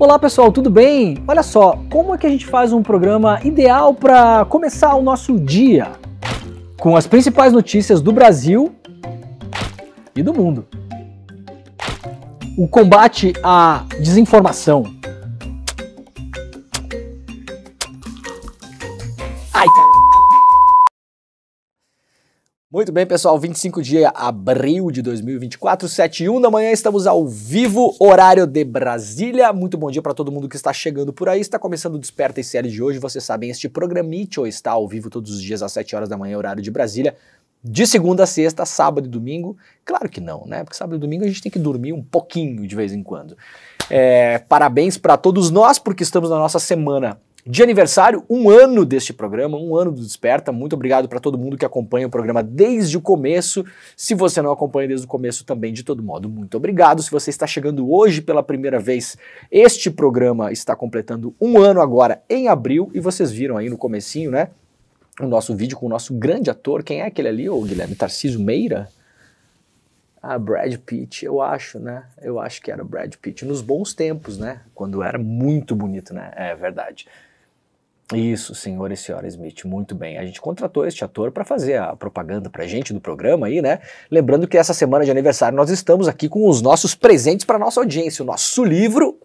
Olá pessoal, tudo bem? Olha só, como é que a gente faz um programa ideal para começar o nosso dia? Com as principais notícias do Brasil e do mundo. O combate à desinformação. Ai, cara. Muito bem, pessoal, 25 de abril de 2024, 7h01 da manhã, estamos ao vivo, horário de Brasília. Muito bom dia para todo mundo que está chegando por aí. Está começando o Desperta ICL de hoje. Vocês sabem, este programite está ao vivo todos os dias às 7 horas da manhã, horário de Brasília, de segunda a sexta, sábado e domingo. Claro que não, né? Porque sábado e domingo a gente tem que dormir um pouquinho de vez em quando. Parabéns para todos nós, porque estamos na nossa semana de aniversário, um ano deste programa, um ano do Desperta. Muito obrigado para todo mundo que acompanha o programa desde o começo. Se você não acompanha desde o começo também, de todo modo, muito obrigado. Se você está chegando hoje pela primeira vez, este programa está completando um ano agora em abril, e vocês viram aí no comecinho, né, o nosso vídeo com o nosso grande ator. Quem é aquele ali, ô Guilherme? Tarcísio Meira? Ah, Brad Pitt, eu acho, né? Eu acho que era Brad Pitt nos bons tempos, né? Quando era muito bonito, né? É verdade. Isso, senhor e senhora Smith, muito bem. A gente contratou este ator para fazer a propaganda pra gente do programa aí, né? Lembrando que essa semana de aniversário nós estamos aqui com os nossos presentes para nossa audiência. O nosso livro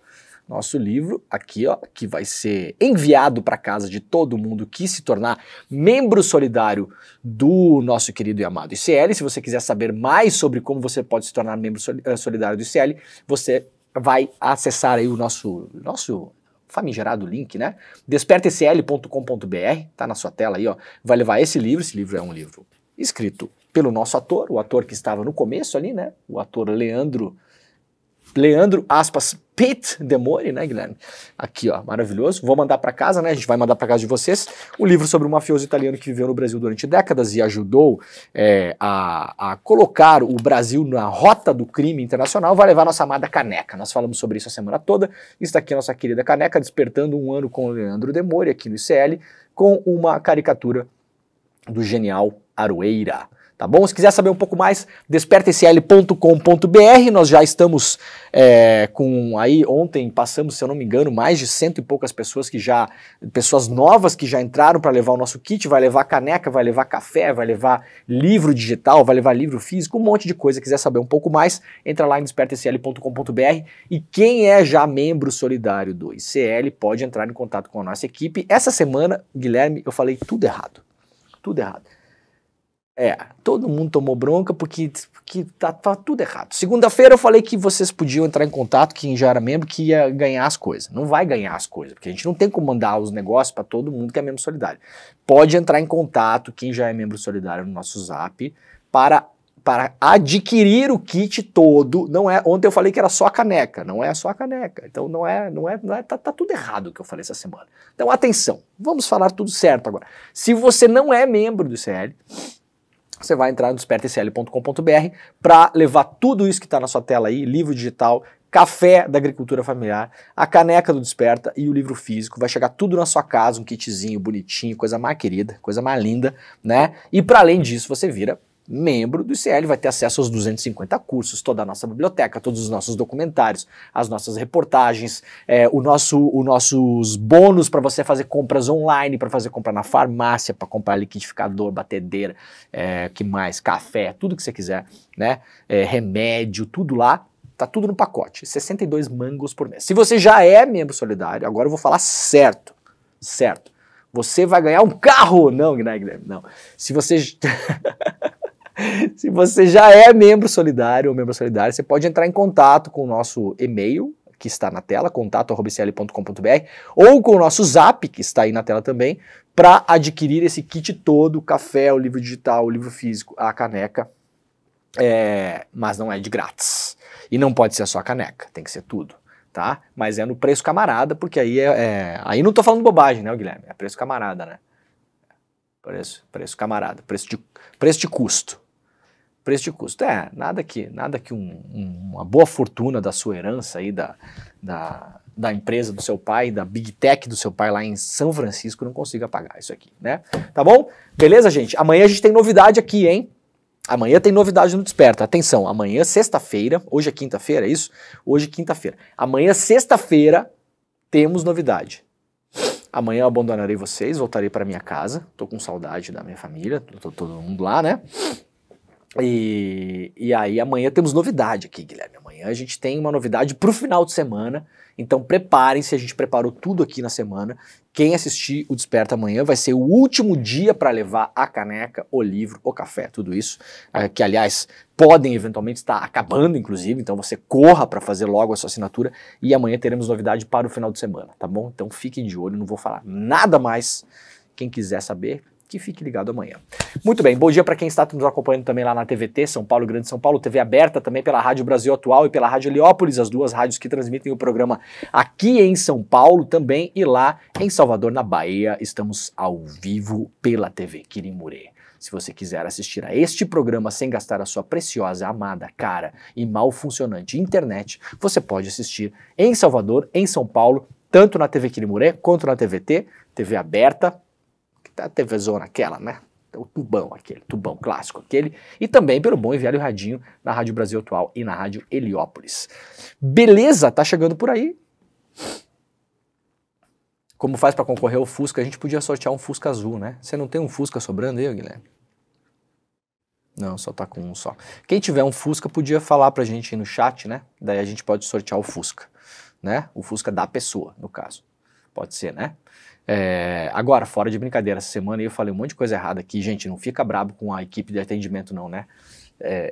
aqui, ó, que vai ser enviado para casa de todo mundo que se tornar membro solidário do nosso querido e amado ICL. Se você quiser saber mais sobre como você pode se tornar membro solidário do ICL, você vai acessar aí o nosso famigerado link, né? despertaecl.com.br, tá na sua tela aí, ó. Vai levar esse livro é um livro escrito pelo nosso ator, o ator que estava no começo ali, né? O ator Leandro aspas, Pitt Demore, né, Guilherme? Aqui, ó, maravilhoso. Vou mandar para casa, né? A gente vai mandar para casa de vocês o livro sobre um mafioso italiano que viveu no Brasil durante décadas e ajudou a colocar o Brasil na rota do crime internacional. Vai levar a nossa amada caneca. Nós falamos sobre isso a semana toda. Está aqui a nossa querida caneca, despertando um ano com o Leandro Demore aqui no ICL, com uma caricatura do genial Aroeira. Tá bom? Se quiser saber um pouco mais, despertaecl.com.br. Nós já estamos com aí, ontem passamos, se eu não me engano, mais de 100 e poucas pessoas pessoas novas que já entraram para levar o nosso kit. Vai levar caneca, vai levar café, vai levar livro digital, vai levar livro físico, um monte de coisa. Quiser saber um pouco mais, entra lá em despertaecl.com.br. E quem é já membro solidário do ICL pode entrar em contato com a nossa equipe. Essa semana, Guilherme, eu falei tudo errado. Tudo errado. Todo mundo tomou bronca porque tá tudo errado. Segunda-feira eu falei que vocês podiam entrar em contato, quem já era membro, que ia ganhar as coisas. Não vai ganhar as coisas, porque a gente não tem como mandar os negócios para todo mundo que é membro solidário. Pode entrar em contato, quem já é membro solidário, no nosso Zap, para adquirir o kit todo. Não é, ontem eu falei que era só a caneca, não é só a caneca. Então tá tudo errado o que eu falei essa semana. Então atenção, vamos falar tudo certo agora. Se você não é membro do ICL, você vai entrar no despertaecl.com.br para levar tudo isso que está na sua tela aí, livro digital, café da agricultura familiar, a caneca do Desperta e o livro físico. Vai chegar tudo na sua casa, um kitzinho bonitinho, coisa mais querida, coisa mais linda, né? E para além disso, você vira membro do ICL, vai ter acesso aos 250 cursos, toda a nossa biblioteca, todos os nossos documentários, as nossas reportagens, os nossos bônus para você fazer compras online, para fazer compra na farmácia, para comprar liquidificador, batedeira, que mais? Café, tudo que você quiser, né? Remédio, tudo lá, tá tudo no pacote, 62 mangos por mês. Se você já é membro solidário, agora eu vou falar certo, você vai ganhar um carro! Não, Guilherme, não. Se você já é membro solidário ou membro solidária, você pode entrar em contato com o nosso e-mail, que está na tela, contato@icl.com.br, ou com o nosso Zap, que está aí na tela também, para adquirir esse kit todo, o café, o livro digital, o livro físico, a caneca, mas não é de grátis. E não pode ser só a caneca, tem que ser tudo, tá? Mas é no preço camarada, porque aí aí não tô falando bobagem, né, Guilherme? É preço camarada, né? Preço camarada, preço de custo. Preço de custo, nada que uma boa fortuna da sua herança aí, da empresa do seu pai, da Big Tech do seu pai lá em São Francisco não consiga pagar isso aqui, né? Tá bom? Beleza, gente? Amanhã a gente tem novidade aqui, hein? Amanhã tem novidade no Desperta. Atenção, amanhã, sexta-feira, hoje é quinta-feira, é isso? Hoje é quinta-feira. Amanhã, sexta-feira, temos novidade. Amanhã eu abandonarei vocês, voltarei para minha casa, tô com saudade da minha família, tô todo mundo lá, né? E aí amanhã temos novidade aqui, Guilherme. Amanhã a gente tem uma novidade pro final de semana, então preparem-se, a gente preparou tudo aqui na semana. Quem assistir o Desperta amanhã vai ser o último dia para levar a caneca, o livro, o café, tudo isso, que aliás podem eventualmente estar acabando, inclusive, então você corra para fazer logo a sua assinatura e amanhã teremos novidade para o final de semana, tá bom? Então fiquem de olho, não vou falar nada mais. Quem quiser saber, que fique ligado amanhã. Muito bem, bom dia para quem está nos acompanhando também lá na TVT, São Paulo, Grande São Paulo, TV aberta também pela Rádio Brasil Atual e pela Rádio Heliópolis, as duas rádios que transmitem o programa aqui em São Paulo também e lá em Salvador, na Bahia, estamos ao vivo pela TV Quirimurê. Se você quiser assistir a este programa sem gastar a sua preciosa, amada, cara e mal funcionante internet, você pode assistir em Salvador, em São Paulo, tanto na TV Quirimurê quanto na TVT, TV aberta, a TV Zona aquela, né? O tubão aquele, tubão clássico aquele, e também pelo bom e velho radinho na Rádio Brasil Atual e na Rádio Heliópolis. Beleza? Tá chegando por aí. Como faz para concorrer ao Fusca? A gente podia sortear um Fusca azul, né? Você não tem um Fusca sobrando aí, Guilherme? Não, só tá com um só. Quem tiver um Fusca podia falar pra gente aí no chat, né? Daí a gente pode sortear o Fusca, né? O Fusca da pessoa, no caso. Pode ser, né? Agora, fora de brincadeira, essa semana eu falei um monte de coisa errada aqui, gente, não fica brabo com a equipe de atendimento não, né?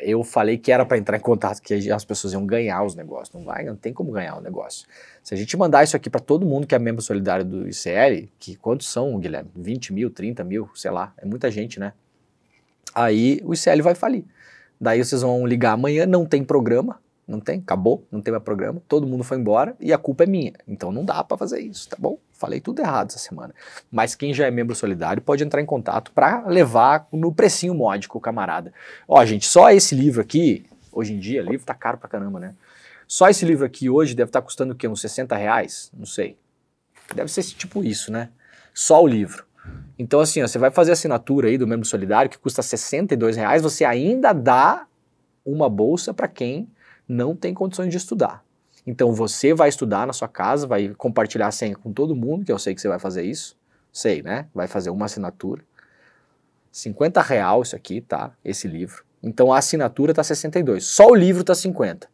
Eu falei que era para entrar em contato, que as pessoas iam ganhar os negócios, não tem como ganhar o negócio. Se a gente mandar isso aqui para todo mundo que é membro solidário do ICL, que quantos são, Guilherme? 20 mil, 30 mil, sei lá, é muita gente, né? Aí o ICL vai falir. Daí vocês vão ligar amanhã, não tem programa, não tem, acabou, não tem mais programa, todo mundo foi embora e a culpa é minha. Então não dá para fazer isso, tá bom? Falei tudo errado essa semana. Mas quem já é membro solidário pode entrar em contato para levar no precinho módico, camarada. Ó, gente, só esse livro aqui, hoje em dia, livro tá caro pra caramba, né? Só esse livro aqui hoje deve estar custando o quê? Uns 60 reais? Não sei. Deve ser tipo isso, né? Só o livro. Então assim, ó, você vai fazer a assinatura aí do membro solidário que custa 62 reais, você ainda dá uma bolsa para quem não tem condições de estudar. Então você vai estudar na sua casa, vai compartilhar a senha com todo mundo, que eu sei que você vai fazer isso, sei, né? Vai fazer uma assinatura. 50 real isso aqui, tá? Esse livro. Então a assinatura tá 62, só o livro tá 50.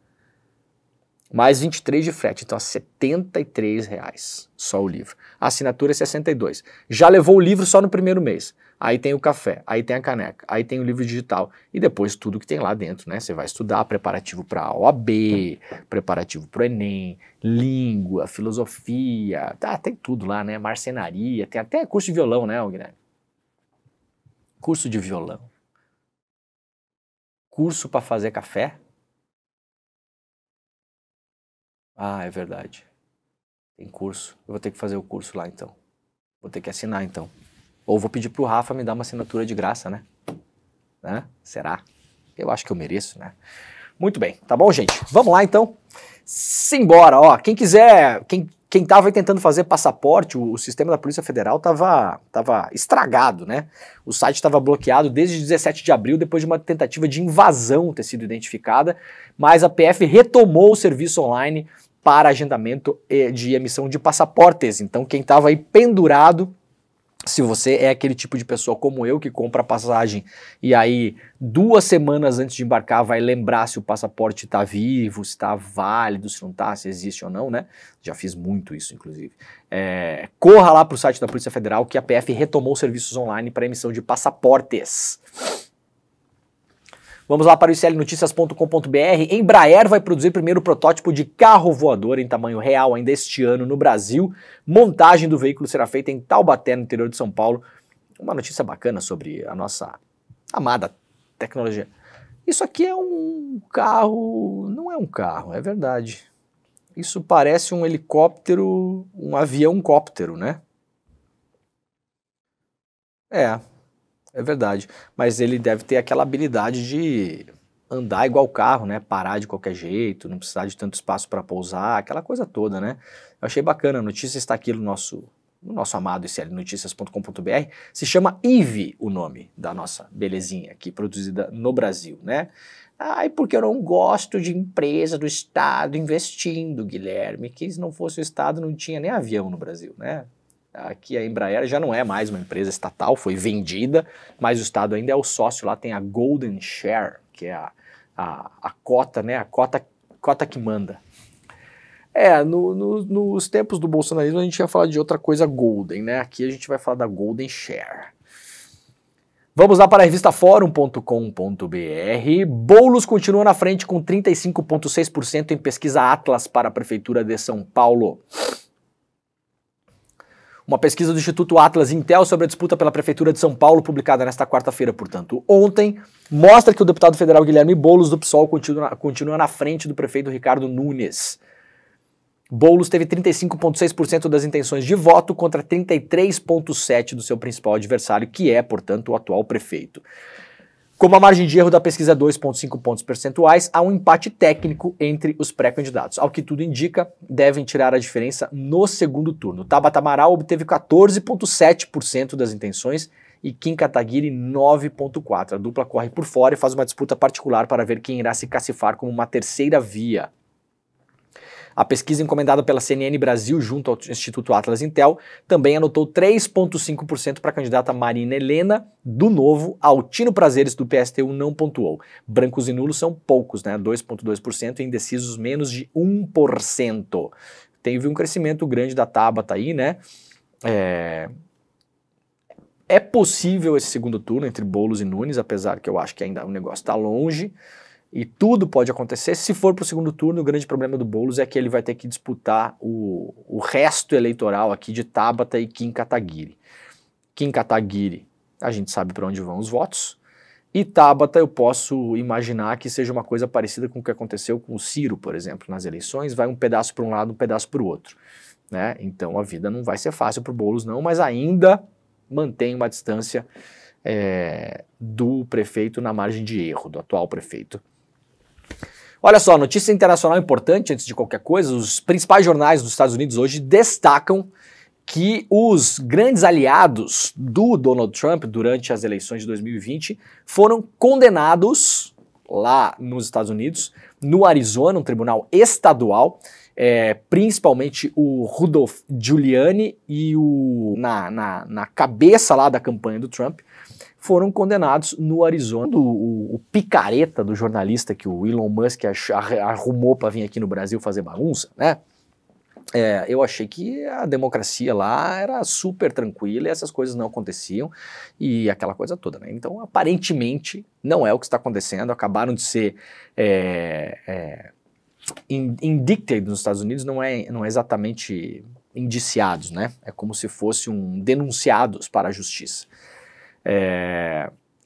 Mais 23 de frete, então 73 reais, só o livro. A assinatura é 62. Já levou o livro só no primeiro mês. Aí tem o café, aí tem a caneca, aí tem o livro digital e depois tudo que tem lá dentro, né? Você vai estudar preparativo para a OAB, preparativo para o Enem, língua, filosofia, tem tudo lá, né? Marcenaria, tem até curso de violão, né, Guilherme? Curso de violão. Curso para fazer café? Ah, é verdade. Tem curso. Eu vou ter que fazer o curso lá então. Vou ter que assinar então. Ou vou pedir pro Rafa me dar uma assinatura de graça, né? Será? Eu acho que eu mereço, né? Muito bem, tá bom, gente? Vamos lá então. Simbora, ó. Quem quiser, quem tava tentando fazer passaporte, o sistema da Polícia Federal tava estragado, né? O site estava bloqueado desde 17 de abril, depois de uma tentativa de invasão ter sido identificada, mas a PF retomou o serviço online para agendamento de emissão de passaportes. Então quem estava aí pendurado, se você é aquele tipo de pessoa como eu que compra passagem e aí 2 semanas antes de embarcar vai lembrar se o passaporte está vivo, se está válido, se não está, se existe ou não, né? Já fiz muito isso, inclusive. Corra lá para o site da Polícia Federal que a PF retomou serviços online para emissão de passaportes. Vamos lá para o iclnoticias.com.br. Embraer vai produzir o primeiro protótipo de carro voador em tamanho real ainda este ano no Brasil. Montagem do veículo será feita em Taubaté, no interior de São Paulo. Uma notícia bacana sobre a nossa amada tecnologia. Isso aqui é um carro... Não é um carro, é verdade. Isso parece um helicóptero, um avião-cóptero, né? É verdade, mas ele deve ter aquela habilidade de andar igual carro, né? Parar de qualquer jeito, não precisar de tanto espaço para pousar, aquela coisa toda, né? Eu achei bacana, a notícia está aqui no nosso no nosso amado iclnoticias.com.br, se chama IVE, o nome da nossa belezinha aqui, produzida no Brasil, né? Ai, porque eu não gosto de empresa do Estado investindo, Guilherme, que se não fosse o Estado não tinha nem avião no Brasil, né? Aqui a Embraer já não é mais uma empresa estatal, foi vendida, mas o Estado ainda é o sócio, lá tem a Golden Share, que é a cota, né? A cota que manda. Nos tempos do bolsonarismo a gente ia falar de outra coisa golden, né? Aqui a gente vai falar da Golden Share. Vamos lá para a revista Fórum.com.br. Boulos continua na frente com 35,6% em pesquisa Atlas para a Prefeitura de São Paulo. Uma pesquisa do Instituto Atlas Intel sobre a disputa pela Prefeitura de São Paulo, publicada nesta quarta-feira, portanto, ontem, mostra que o deputado federal Guilherme Boulos, do PSOL, continua na frente do prefeito Ricardo Nunes. Boulos teve 35,6% das intenções de voto contra 33,7% do seu principal adversário, que é, portanto, o atual prefeito. Como a margem de erro da pesquisa é 2,5 pontos percentuais, há um empate técnico entre os pré-candidatos. Ao que tudo indica, devem tirar a diferença no segundo turno. Tabata Amaral obteve 14,7% das intenções e Kim Kataguiri 9,4%. A dupla corre por fora e faz uma disputa particular para ver quem irá se cacifar como uma terceira via. A pesquisa encomendada pela CNN Brasil junto ao Instituto Atlas Intel também anotou 3,5% para a candidata Marina Helena, do Novo. Altino Prazeres, do PSTU, não pontuou. Brancos e nulos são poucos, né? 2,2% e indecisos menos de 1%. Teve um crescimento grande da Tabata aí, né? É possível esse segundo turno entre Boulos e Nunes, apesar que eu acho que ainda o negócio está longe. E tudo pode acontecer. Se for para o segundo turno, o grande problema do Boulos é que ele vai ter que disputar o resto eleitoral aqui de Tabata e Kim Kataguiri. Kim Kataguiri, a gente sabe para onde vão os votos. E Tabata eu posso imaginar que seja uma coisa parecida com o que aconteceu com o Ciro, por exemplo, nas eleições. Vai um pedaço para um lado, um pedaço para o outro, né? Então a vida não vai ser fácil para o Boulos não, mas ainda mantém uma distância do prefeito na margem de erro, do atual prefeito. Olha só, notícia internacional importante antes de qualquer coisa, os principais jornais dos Estados Unidos hoje destacam que os grandes aliados do Donald Trump durante as eleições de 2020 foram condenados lá nos Estados Unidos, no Arizona, um tribunal estadual, principalmente o Rudolph Giuliani e na cabeça lá da campanha do Trump, foram condenados no Arizona. O picareta do jornalista que o Elon Musk arrumou para vir aqui no Brasil fazer bagunça, né? Eu achei que a democracia lá era super tranquila e essas coisas não aconteciam e aquela coisa toda, né? Então, aparentemente, não é o que está acontecendo. Acabaram de ser indicted nos Estados Unidos, não é exatamente indiciados, né? É como se fossem denunciados para a justiça.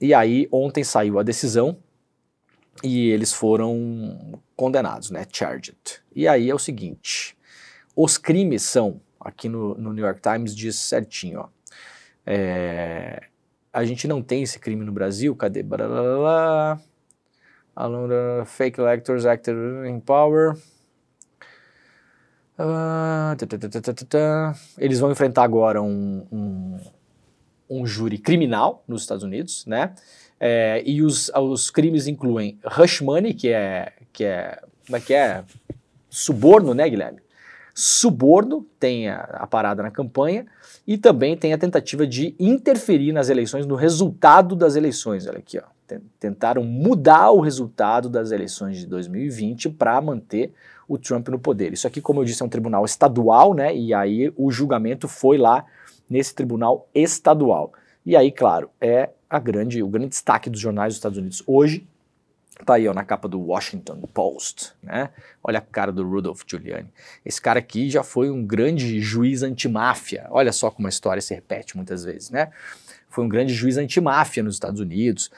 E aí ontem saiu a decisão e eles foram condenados, né, charged. E aí é o seguinte, os crimes são, aqui no New York Times diz certinho, ó, a gente não tem esse crime no Brasil, cadê? Along the fake electors acted in power. Eles vão enfrentar agora um júri criminal nos Estados Unidos, né? E os crimes incluem hush money, que é como é que é? Suborno, né, Guilherme? Suborno, tem a parada na campanha, e também tem a tentativa de interferir nas eleições, no resultado das eleições. Olha aqui, ó. Tentaram mudar o resultado das eleições de 2020 para manter o Trump no poder. Isso aqui, como eu disse, é um tribunal estadual, né? E aí o julgamento foi lá nesse tribunal estadual. E aí, claro, o grande destaque dos jornais dos Estados Unidos hoje, tá aí ó, na capa do Washington Post, né? Olha a cara do Rudolph Giuliani. Esse cara aqui já foi um grande juiz antimáfia. Olha só como a história se repete muitas vezes, né? Foi um grande juiz antimáfia nos Estados Unidos,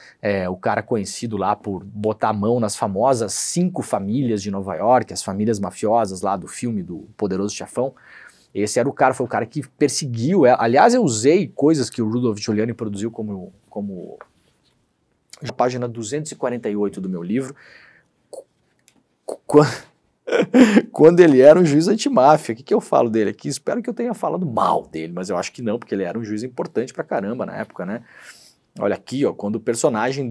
o cara conhecido lá por botar a mão nas famosas 5 famílias de Nova York, as famílias mafiosas lá do filme do Poderoso Chefão. Esse era o cara, foi o cara que perseguiu ela. Aliás, eu usei coisas que o Rudolph Giuliani produziu como na página 248 do meu livro, Quando ele era um juiz antimáfia. O que eu falo dele aqui? Espero que eu tenha falado mal dele, mas eu acho que não, porque ele era um juiz importante pra caramba na época, né? Olha aqui, ó, quando o personagem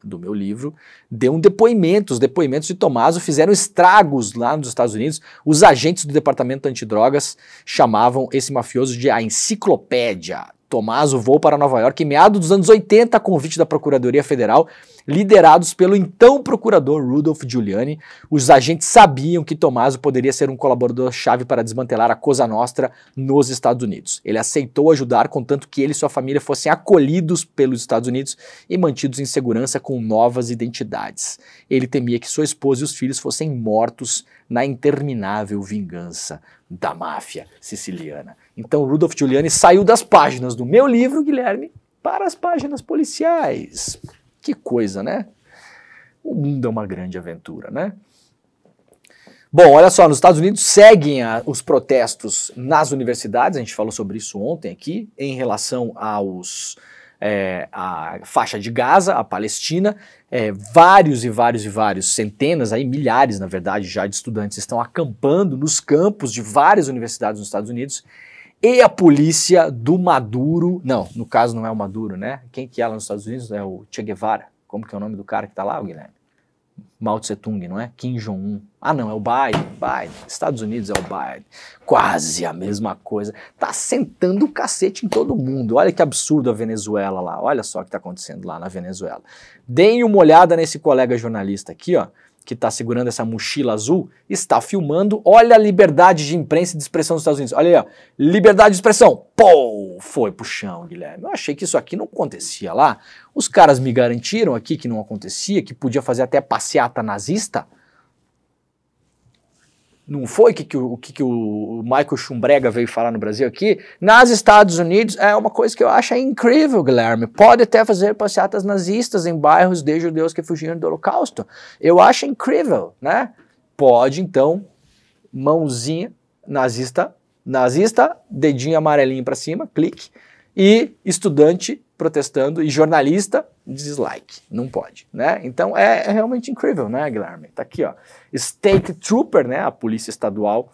do meu livro deu um depoimento, os depoimentos de Tommaso fizeram estragos lá nos Estados Unidos. Os agentes do departamento antidrogas chamavam esse mafioso de a enciclopédia. Tommaso voou para Nova York em meados dos anos 80 a convite da Procuradoria Federal, liderados pelo então procurador Rudolph Giuliani. Os agentes sabiam que Tommaso poderia ser um colaborador-chave para desmantelar a Cosa Nostra nos Estados Unidos. Ele aceitou ajudar, contanto que ele e sua família fossem acolhidos pelos Estados Unidos e mantidos em segurança com novas identidades. Ele temia que sua esposa e os filhos fossem mortos na interminável vingança da máfia siciliana. Então Rudolph Giuliani saiu das páginas do meu livro, Guilherme, para as páginas policiais. Que coisa, né? O mundo é uma grande aventura, né? Bom, olha só, nos Estados Unidos seguem os protestos nas universidades, a gente falou sobre isso ontem aqui, em relação à faixa de Gaza, a Palestina. Vários, centenas, aí milhares, na verdade, já de estudantes estão acampando nos campos de várias universidades nos Estados Unidos. E a polícia do Maduro, não, no caso não é o Maduro, né? Quem que é lá nos Estados Unidos? É o Che Guevara. Como que é o nome do cara que tá lá, Guilherme? Mao Tse Tung, não é? Kim Jong-un. Ah, não, é o Biden. Estados Unidos é o Biden. Quase a mesma coisa. Tá sentando o cacete em todo mundo. Olha que absurdo a Venezuela lá. Olha só o que tá acontecendo lá na Venezuela. Deem uma olhada nesse colega jornalista aqui, ó, que está segurando essa mochila azul, está filmando. Olha a liberdade de imprensa e de expressão dos Estados Unidos. Olha aí, ó, liberdade de expressão. Pô, foi pro chão, Guilherme. Eu achei que isso aqui não acontecia lá. Os caras me garantiram aqui que não acontecia, que podia fazer até passeata nazista. Não foi o que o Michael Schumbrega veio falar no Brasil aqui? Nos Estados Unidos é uma coisa que eu acho incrível, Guilherme. Pode até fazer passeatas nazistas em bairros de judeus que fugiram do Holocausto. Eu acho incrível, né? Pode, então, mãozinha nazista, dedinho amarelinho para cima, clique, e estudante protestando e jornalista, dislike. Não pode, né? Então é realmente incrível, né, Guilherme? Tá aqui, ó. State Trooper, né, a polícia estadual.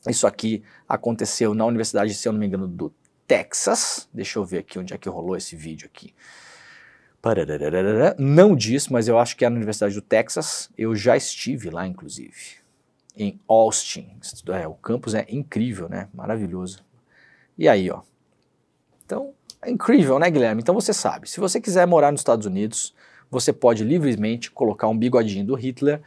Isso aqui aconteceu na Universidade, se eu não me engano, do Texas. Deixa eu ver aqui onde é que rolou esse vídeo aqui. Não diz, mas eu acho que é na Universidade do Texas. Eu já estive lá, inclusive, em Austin. O campus é incrível, né? Maravilhoso. E aí, ó. Então, é incrível, né, Guilherme? Então você sabe, se você quiser morar nos Estados Unidos, você pode livremente colocar um bigodinho do Hitler,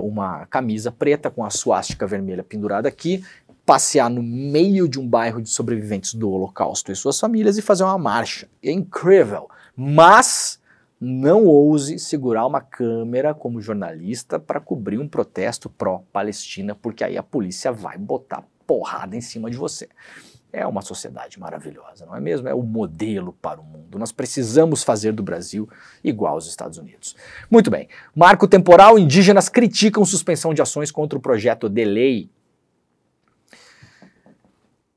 uma camisa preta com a suástica vermelha pendurada aqui, passear no meio de um bairro de sobreviventes do Holocausto e suas famílias e fazer uma marcha. É incrível, mas não ouse segurar uma câmera como jornalista para cobrir um protesto pró-Palestina, porque aí a polícia vai botar porrada em cima de você. É uma sociedade maravilhosa, não é mesmo? É o modelo para o mundo. Nós precisamos fazer do Brasil igual aos Estados Unidos. Muito bem. Marco temporal, indígenas criticam suspensão de ações contra o projeto de lei.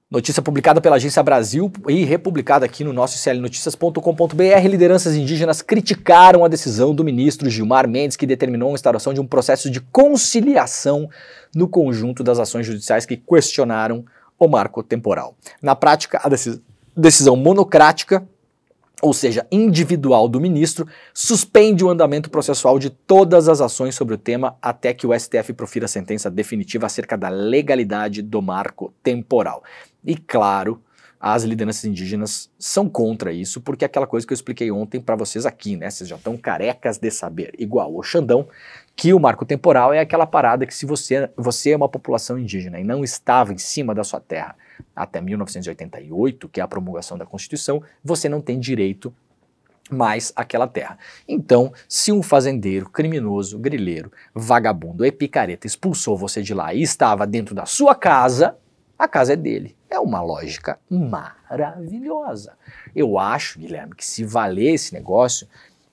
Notícia publicada pela Agência Brasil e republicada aqui no nosso iclnoticias.com.br. Lideranças indígenas criticaram a decisão do ministro Gilmar Mendes, que determinou a instauração de um processo de conciliação no conjunto das ações judiciais que questionaram o marco temporal. Na prática, a decisão monocrática, ou seja, individual do ministro, suspende o andamento processual de todas as ações sobre o tema até que o STF profira a sentença definitiva acerca da legalidade do marco temporal. E claro, as lideranças indígenas são contra isso, porque é aquela coisa que eu expliquei ontem para vocês aqui, né? Vocês já estão carecas de saber, igual o Xandão, que o marco temporal é aquela parada que se você é uma população indígena e não estava em cima da sua terra até 1988, que é a promulgação da Constituição, você não tem direito mais àquela terra. Então, se um fazendeiro, criminoso, grileiro, vagabundo e picareta expulsou você de lá e estava dentro da sua casa, a casa é dele. É uma lógica maravilhosa. Eu acho, Guilherme, que se valer esse negócio,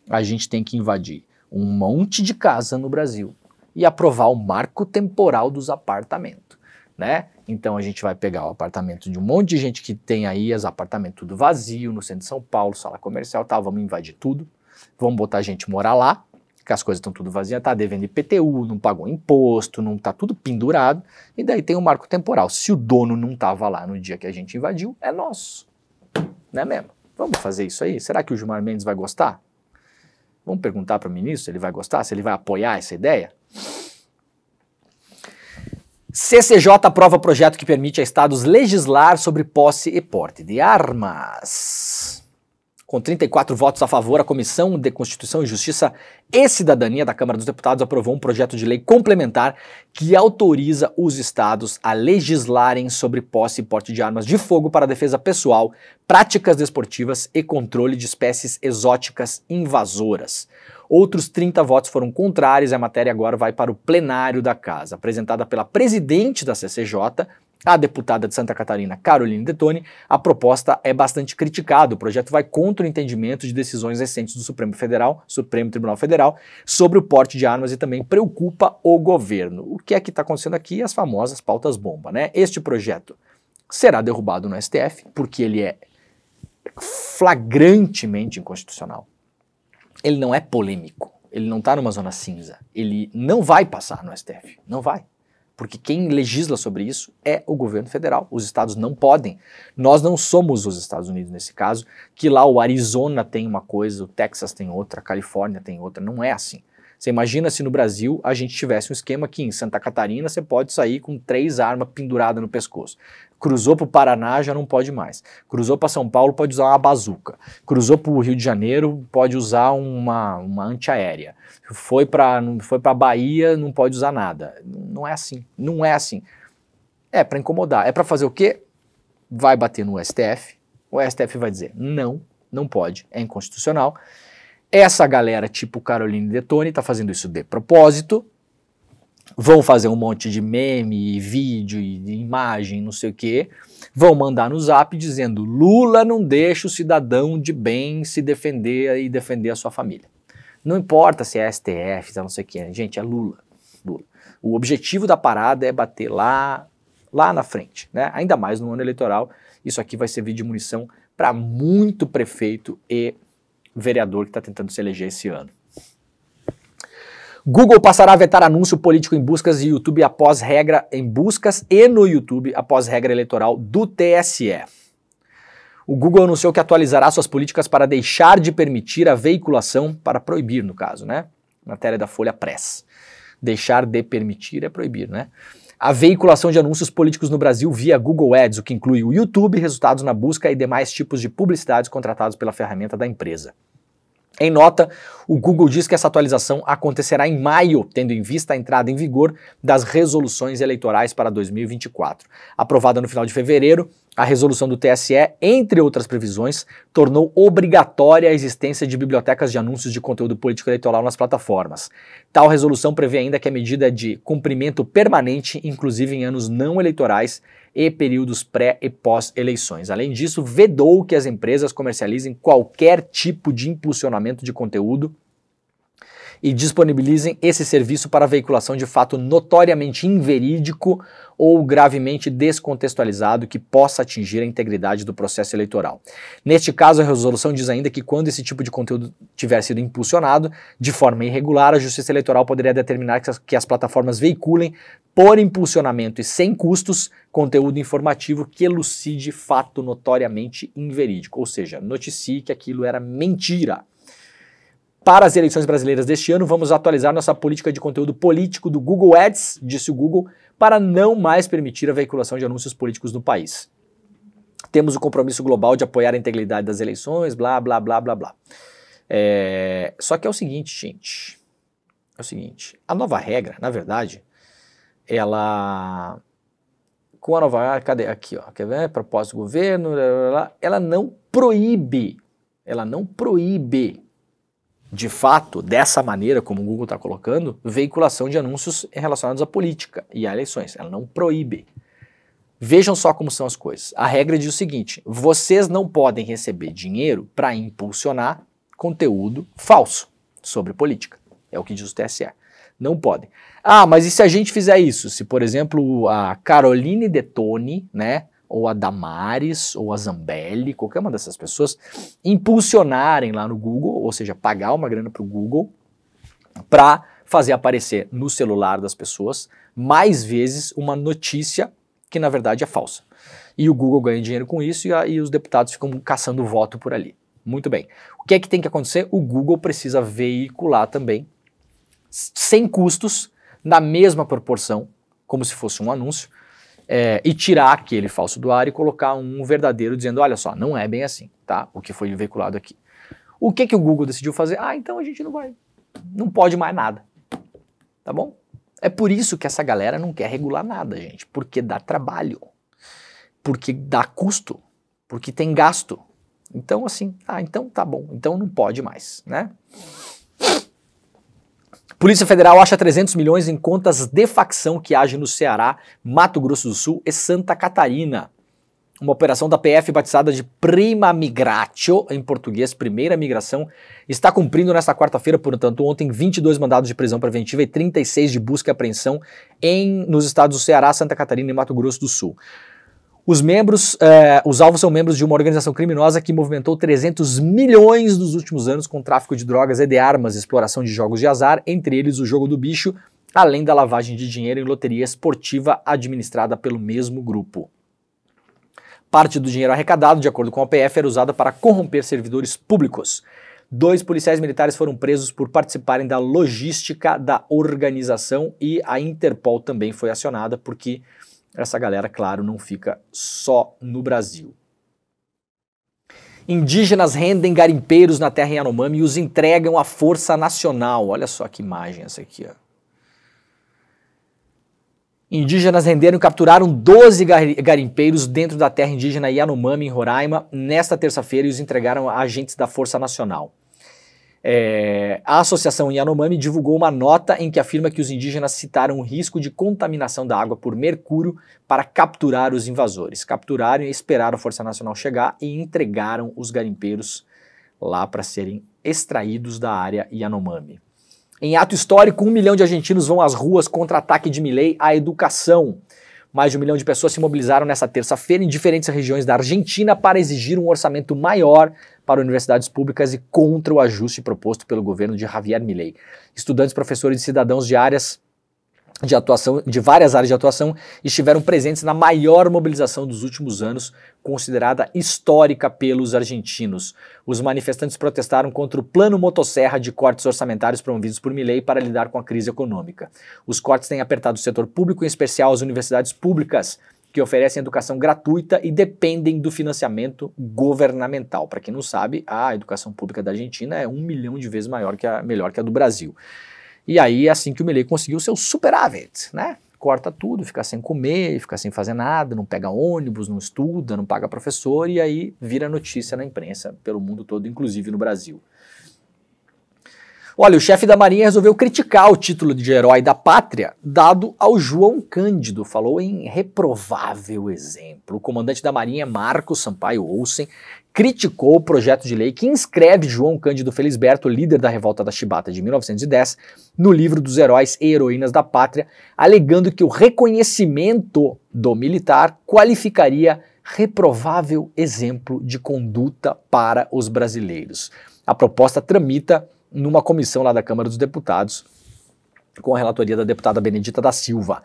a gente tem que invadir um monte de casa no Brasil e aprovar o marco temporal dos apartamentos, né? Então a gente vai pegar o apartamento de um monte de gente que tem aí os apartamentos tudo vazio no centro de São Paulo, sala comercial, tá? Vamos invadir tudo, vamos botar a gente morar lá, que as coisas estão tudo vazias, tá devendo IPTU, não pagou imposto, não tá tudo pendurado, e daí tem um marco temporal. Se o dono não tava lá no dia que a gente invadiu, é nosso. Não é mesmo? Vamos fazer isso aí? Será que o Gilmar Mendes vai gostar? Vamos perguntar para o ministro se ele vai gostar, se ele vai apoiar essa ideia? CCJ aprova projeto que permite a estados legislar sobre posse e porte de armas. Com 34 votos a favor, a Comissão de Constituição e Justiça e Cidadania da Câmara dos Deputados aprovou um projeto de lei complementar que autoriza os estados a legislarem sobre posse e porte de armas de fogo para defesa pessoal, práticas desportivas e controle de espécies exóticas invasoras. Outros 30 votos foram contrários e a matéria agora vai para o plenário da Casa. Apresentada pela presidente da CCJ, a deputada de Santa Catarina, Caroline Detoni, a proposta é bastante criticada. O projeto vai contra o entendimento de decisões recentes do Supremo Tribunal Federal sobre o porte de armas e também preocupa o governo. O que é que está acontecendo aqui? As famosas pautas bomba, né? Este projeto será derrubado no STF porque ele é flagrantemente inconstitucional. Ele não é polêmico, ele não está numa zona cinza, ele não vai passar no STF, não vai. Porque quem legisla sobre isso é o governo federal, os estados não podem. Nós não somos os Estados Unidos nesse caso, que lá o Arizona tem uma coisa, o Texas tem outra, a Califórnia tem outra, não é assim. Você imagina se no Brasil a gente tivesse um esquema que em Santa Catarina você pode sair com 3 armas penduradas no pescoço. Cruzou para o Paraná, já não pode mais. Cruzou para São Paulo, pode usar uma bazuca. Cruzou para o Rio de Janeiro, pode usar uma antiaérea. Foi para Bahia, não pode usar nada. Não é assim. Não é assim. É para incomodar. É para fazer o quê? Vai bater no STF. O STF vai dizer não, não pode, é inconstitucional. Essa galera tipo Caroline Detoni está fazendo isso de propósito. Vão fazer um monte de meme, vídeo e imagem, não sei o quê. Vão mandar no Zap dizendo Lula não deixa o cidadão de bem se defender e defender a sua família. Não importa se é STF, se é não sei o quê. Gente, é Lula. O objetivo da parada é bater lá na frente, né? Ainda mais no ano eleitoral. Isso aqui vai servir de munição para muito prefeito e vereador que está tentando se eleger esse ano. Google passará a vetar anúncio político em buscas e YouTube após regra no YouTube após regra eleitoral do TSE. O Google anunciou que atualizará suas políticas para deixar de permitir a veiculação, para proibir no caso, né? Matéria da Folha Press. Deixar de permitir é proibir, né? A veiculação de anúncios políticos no Brasil via Google Ads, o que inclui o YouTube, resultados na busca e demais tipos de publicidades contratados pela ferramenta da empresa. Em nota, o Google diz que essa atualização acontecerá em maio, tendo em vista a entrada em vigor das resoluções eleitorais para 2024. Aprovada no final de fevereiro, a resolução do TSE, entre outras previsões, tornou obrigatória a existência de bibliotecas de anúncios de conteúdo político eleitoral nas plataformas. Tal resolução prevê ainda que a medida de cumprimento permanente, inclusive em anos não eleitorais e períodos pré e pós-eleições. Além disso, vedou que as empresas comercializem qualquer tipo de impulsionamento de conteúdo e disponibilizem esse serviço para veiculação de fato notoriamente inverídico ou gravemente descontextualizado que possa atingir a integridade do processo eleitoral. Neste caso, a resolução diz ainda que quando esse tipo de conteúdo tiver sido impulsionado de forma irregular, a Justiça Eleitoral poderia determinar que as plataformas veiculem, por impulsionamento e sem custos, conteúdo informativo que elucide fato notoriamente inverídico, ou seja, noticie que aquilo era mentira. Para as eleições brasileiras deste ano, vamos atualizar nossa política de conteúdo político do Google Ads, disse o Google, para não mais permitir a veiculação de anúncios políticos no país. Temos o compromisso global de apoiar a integridade das eleições, blá, blá, blá, blá, blá. Só que é o seguinte, gente, a nova regra, na verdade, ela... Com a nova regra, cadê? Aqui, ó, quer ver? Propósito do governo, blá, blá, blá, ela não proíbe, de fato, dessa maneira como o Google está colocando, veiculação de anúncios relacionados à política e a eleições. Ela não proíbe. Vejam só como são as coisas. A regra diz o seguinte: vocês não podem receber dinheiro para impulsionar conteúdo falso sobre política. É o que diz o TSE. Não podem. Ah, mas e se a gente fizer isso? Se, por exemplo, a Caroline Detoni, né, ou a Damares, ou a Zambelli, qualquer uma dessas pessoas, impulsionarem lá no Google, ou seja, pagar uma grana para o Google, para fazer aparecer no celular das pessoas mais vezes uma notícia que na verdade é falsa. E o Google ganha dinheiro com isso e os deputados ficam caçando voto por ali. Muito bem. O que é que tem que acontecer? O Google precisa veicular também, sem custos, na mesma proporção, como se fosse um anúncio, e tirar aquele falso do ar e colocar um verdadeiro dizendo, olha só, não é bem assim, tá? O que foi veiculado aqui. O que que o Google decidiu fazer? Ah, então a gente não pode mais nada, tá bom? É por isso que essa galera não quer regular nada, gente, porque dá trabalho, porque dá custo, porque tem gasto. Então assim, então tá bom, então não pode mais, né? Polícia Federal acha 300 milhões em contas de facção que agem no Ceará, Mato Grosso do Sul e Santa Catarina. Uma operação da PF batizada de Prima Migratio, em português, Primeira Migração, está cumprindo nesta quarta-feira, portanto, ontem, 22 mandados de prisão preventiva e 36 de busca e apreensão nos estados do Ceará, Santa Catarina e Mato Grosso do Sul. Os alvos são membros de uma organização criminosa que movimentou 300 milhões nos últimos anos com tráfico de drogas e de armas, exploração de jogos de azar, entre eles o jogo do bicho, além da lavagem de dinheiro em loteria esportiva administrada pelo mesmo grupo. Parte do dinheiro arrecadado, de acordo com a PF, era usada para corromper servidores públicos. 2 policiais militares foram presos por participarem da logística da organização e a Interpol também foi acionada porque essa galera, claro, não fica só no Brasil. Indígenas rendem garimpeiros na terra Yanomami e os entregam à Força Nacional. Olha só que imagem essa aqui, ó. Indígenas renderam e capturaram 12 garimpeiros dentro da terra indígena Yanomami, em Roraima, nesta terça-feira e os entregaram a agentes da Força Nacional. A Associação Yanomami divulgou uma nota em que afirma que os indígenas citaram o risco de contaminação da água por mercúrio para capturar os invasores. Capturaram e esperaram a Força Nacional chegar e entregaram os garimpeiros lá para serem extraídos da área Yanomami. Em ato histórico, 1 milhão de argentinos vão às ruas contra ataque de Milei à educação. Mais de 1 milhão de pessoas se mobilizaram nesta terça-feira em diferentes regiões da Argentina para exigir um orçamento maior para universidades públicas e contra o ajuste proposto pelo governo de Javier Milei. Estudantes, professores e cidadãos de várias áreas de atuação estiveram presentes na maior mobilização dos últimos anos, considerada histórica pelos argentinos. Os manifestantes protestaram contra o plano motosserra de cortes orçamentários promovidos por Milei para lidar com a crise econômica. Os cortes têm apertado o setor público, em especial as universidades públicas, que oferecem educação gratuita e dependem do financiamento governamental. Para quem não sabe, a educação pública da Argentina é 1 milhão de vezes melhor que a do Brasil. E aí é assim que o Milei conseguiu seu superávit, né? Corta tudo, fica sem comer, fica sem fazer nada, não pega ônibus, não estuda, não paga professor e aí vira notícia na imprensa pelo mundo todo, inclusive no Brasil. Olha, o chefe da Marinha resolveu criticar o título de herói da pátria dado ao João Cândido, falou em reprovável exemplo. O comandante da Marinha, Marcos Sampaio Olsen, criticou o projeto de lei que inscreve João Cândido Felisberto, líder da Revolta da Chibata de 1910, no livro dos heróis e heroínas da pátria, alegando que o reconhecimento do militar qualificaria reprovável exemplo de conduta para os brasileiros. A proposta tramita numa comissão lá da Câmara dos Deputados, com a relatoria da deputada Benedita da Silva.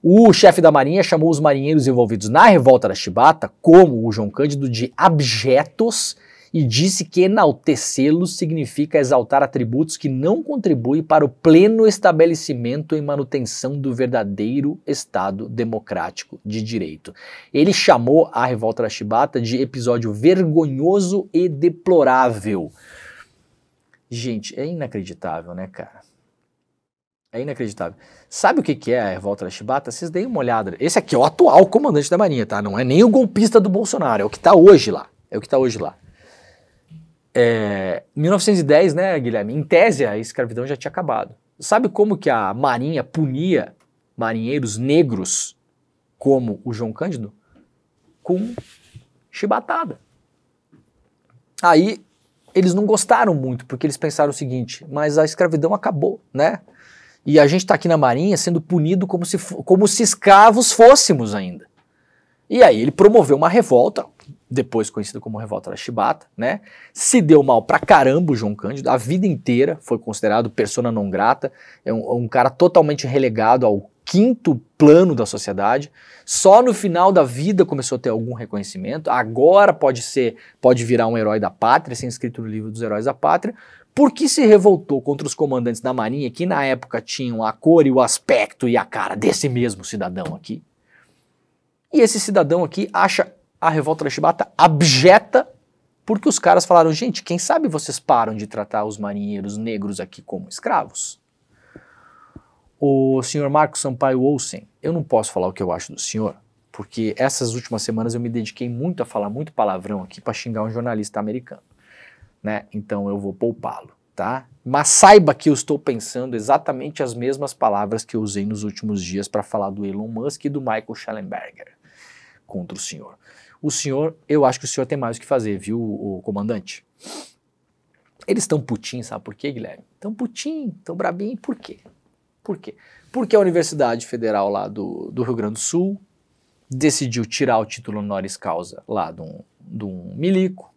O chefe da Marinha chamou os marinheiros envolvidos na Revolta da Chibata, como o João Cândido, de abjetos e disse que enaltecê-los significa exaltar atributos que não contribuem para o pleno estabelecimento e manutenção do verdadeiro Estado democrático de direito. Ele chamou a Revolta da Chibata de episódio vergonhoso e deplorável. Gente, é inacreditável, né, cara? É inacreditável. Sabe o que é a Revolta da Chibata? Vocês deem uma olhada. Esse aqui é o atual comandante da Marinha, tá? Não é nem o golpista do Bolsonaro, é o que tá hoje lá. É o que tá hoje lá. 1910, né, Guilherme? Em tese, a escravidão já tinha acabado. Sabe como que a Marinha punia marinheiros negros como o João Cândido? Com chibatada. Aí eles não gostaram muito, porque eles pensaram o seguinte, mas a escravidão acabou, né? E a gente está aqui na Marinha sendo punido como se escravos fôssemos ainda. E aí ele promoveu uma revolta, depois conhecido como Revolta da Chibata, né? Se deu mal pra caramba o João Cândido, a vida inteira foi considerado persona non grata, é um cara totalmente relegado ao quinto plano da sociedade. Só no final da vida começou a ter algum reconhecimento, agora pode virar um herói da pátria, ser inscrito no livro dos heróis da pátria, porque se revoltou contra os comandantes da Marinha, que na época tinham a cor e o aspecto e a cara desse mesmo cidadão aqui. E esse cidadão aqui acha a Revolta da Chibata abjeta, porque os caras falaram, gente, quem sabe vocês param de tratar os marinheiros negros aqui como escravos? O senhor Marcos Sampaio Olsen, eu não posso falar o que eu acho do senhor, porque essas últimas semanas eu me dediquei muito a falar muito palavrão aqui para xingar um jornalista americano, né? Então eu vou poupá-lo, tá? Mas saiba que eu estou pensando exatamente as mesmas palavras que eu usei nos últimos dias para falar do Elon Musk e do Michael Schellenberger contra o senhor. O senhor, eu acho que o senhor tem mais o que fazer, viu, o comandante? Eles estão putinhos, sabe por quê, Guilherme? Estão putinhos, estão brabinhos, por quê? Por quê? Porque a Universidade Federal lá do Rio Grande do Sul decidiu tirar o título honoris causa lá de um milico,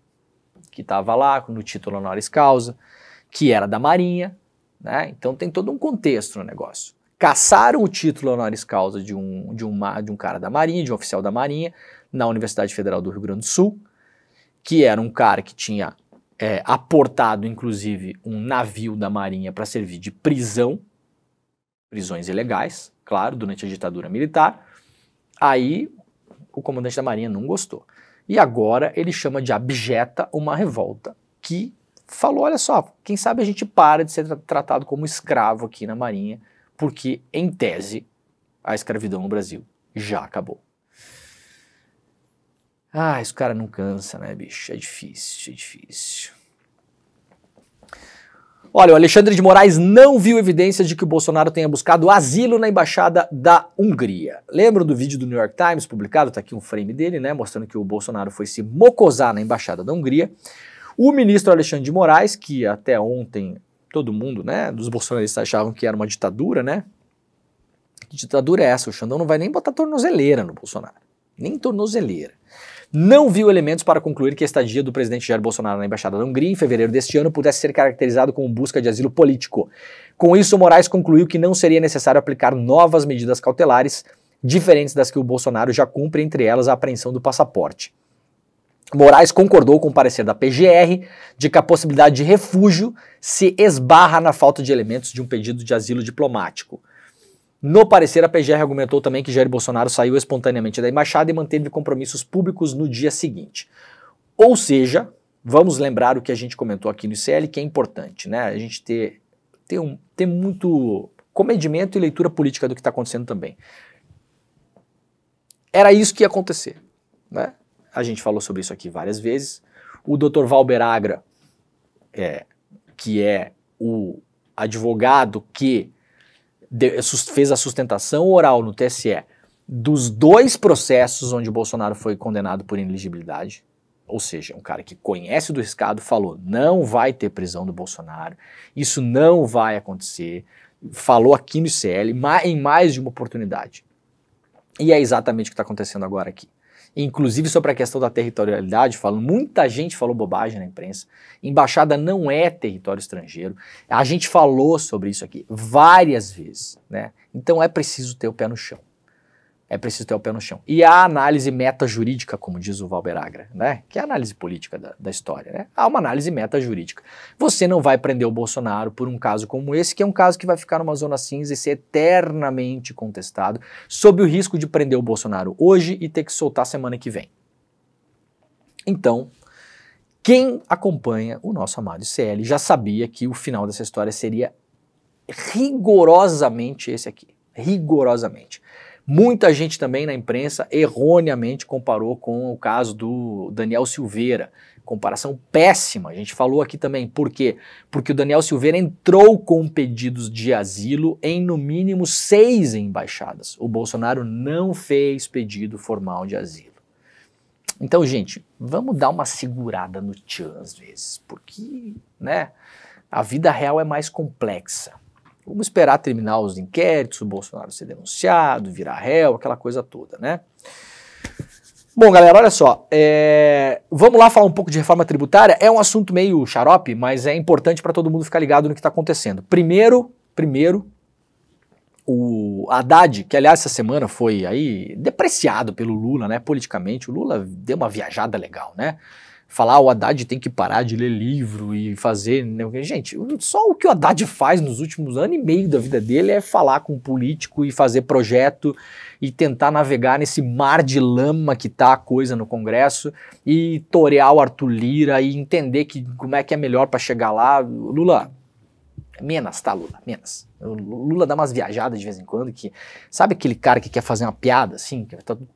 que estava lá no título honoris causa, que era da Marinha, né? Então tem todo um contexto no negócio. Caçaram o título honoris causa de um cara da Marinha, de um oficial da Marinha, na Universidade Federal do Rio Grande do Sul, que era um cara que tinha aportado, inclusive, um navio da Marinha para servir de prisões ilegais, claro, durante a ditadura militar. Aí o comandante da Marinha não gostou. E agora ele chama de abjeta uma revolta que falou, olha só, quem sabe a gente para de ser tratado como escravo aqui na Marinha, porque, em tese, a escravidão no Brasil já acabou. Ah, esse cara não cansa, né, bicho? É difícil, é difícil. Olha, o Alexandre de Moraes não viu evidências de que o Bolsonaro tenha buscado asilo na Embaixada da Hungria. Lembram do vídeo do New York Times publicado? Tá aqui um frame dele, né, mostrando que o Bolsonaro foi se mocosar na Embaixada da Hungria. O ministro Alexandre de Moraes, que até ontem todo mundo, né, dos bolsonaristas achavam que era uma ditadura, né? Que ditadura é essa? O Xandão não vai nem botar tornozeleira no Bolsonaro. Nem tornozeleira. Não viu elementos para concluir que a estadia do presidente Jair Bolsonaro na Embaixada da Hungria em fevereiro deste ano pudesse ser caracterizado como busca de asilo político. Com isso, Moraes concluiu que não seria necessário aplicar novas medidas cautelares, diferentes das que o Bolsonaro já cumpre, entre elas a apreensão do passaporte. Moraes concordou com o parecer da PGR de que a possibilidade de refúgio se esbarra na falta de elementos de um pedido de asilo diplomático. No parecer, a PGR argumentou também que Jair Bolsonaro saiu espontaneamente da embaixada e manteve compromissos públicos no dia seguinte. Ou seja, vamos lembrar o que a gente comentou aqui no ICL, que é importante, né? A gente ter muito comedimento e leitura política do que está acontecendo também. Era isso que ia acontecer, né? A gente falou sobre isso aqui várias vezes. O Dr. Valber Agra, que é o advogado que fez a sustentação oral no TSE dos dois processos onde o Bolsonaro foi condenado por inelegibilidade, ou seja, um cara que conhece do riscado, falou, não vai ter prisão do Bolsonaro, isso não vai acontecer, falou aqui no ICL em mais de uma oportunidade. E é exatamente o que está acontecendo agora aqui. Inclusive sobre a questão da territorialidade, muita gente falou bobagem na imprensa. Embaixada não é território estrangeiro. A gente falou sobre isso aqui várias vezes, né? Então é preciso ter o pé no chão. É preciso ter o pé no chão. E a análise meta-jurídica, como diz o Valber Agra, né? Que é a análise política da história, né? Há uma análise meta-jurídica. Você não vai prender o Bolsonaro por um caso como esse, que é um caso que vai ficar numa zona cinza e ser eternamente contestado, sob o risco de prender o Bolsonaro hoje e ter que soltar semana que vem. Então, quem acompanha o nosso amado ICL já sabia que o final dessa história seria rigorosamente esse aqui. Rigorosamente. Muita gente também na imprensa erroneamente comparou com o caso do Daniel Silveira. Comparação péssima. A gente falou aqui também. Por quê? Porque o Daniel Silveira entrou com pedidos de asilo em no mínimo 6 embaixadas. O Bolsonaro não fez pedido formal de asilo. Então, gente, vamos dar uma segurada no tchan às vezes. Porque, né, a vida real é mais complexa. Vamos esperar terminar os inquéritos, o Bolsonaro ser denunciado, virar réu, aquela coisa toda, né? Bom, galera, olha só, vamos lá falar um pouco de reforma tributária. É um assunto meio xarope, mas é importante para todo mundo ficar ligado no que está acontecendo. Primeiro, o Haddad, que aliás essa semana foi aí depreciado pelo Lula, né, politicamente. O Lula deu uma viajada legal, né? Falar o Haddad tem que parar de ler livro e fazer... Né? Gente, só o que o Haddad faz nos últimos anos e meio da vida dele é falar com um político e fazer projeto e tentar navegar nesse mar de lama que tá a coisa no Congresso e torear o Arthur Lira e entender como é que é melhor para chegar lá. Lula, menos, tá, Lula? Menos. O Lula dá umas viajadas de vez em quando que... Sabe aquele cara que quer fazer uma piada, assim?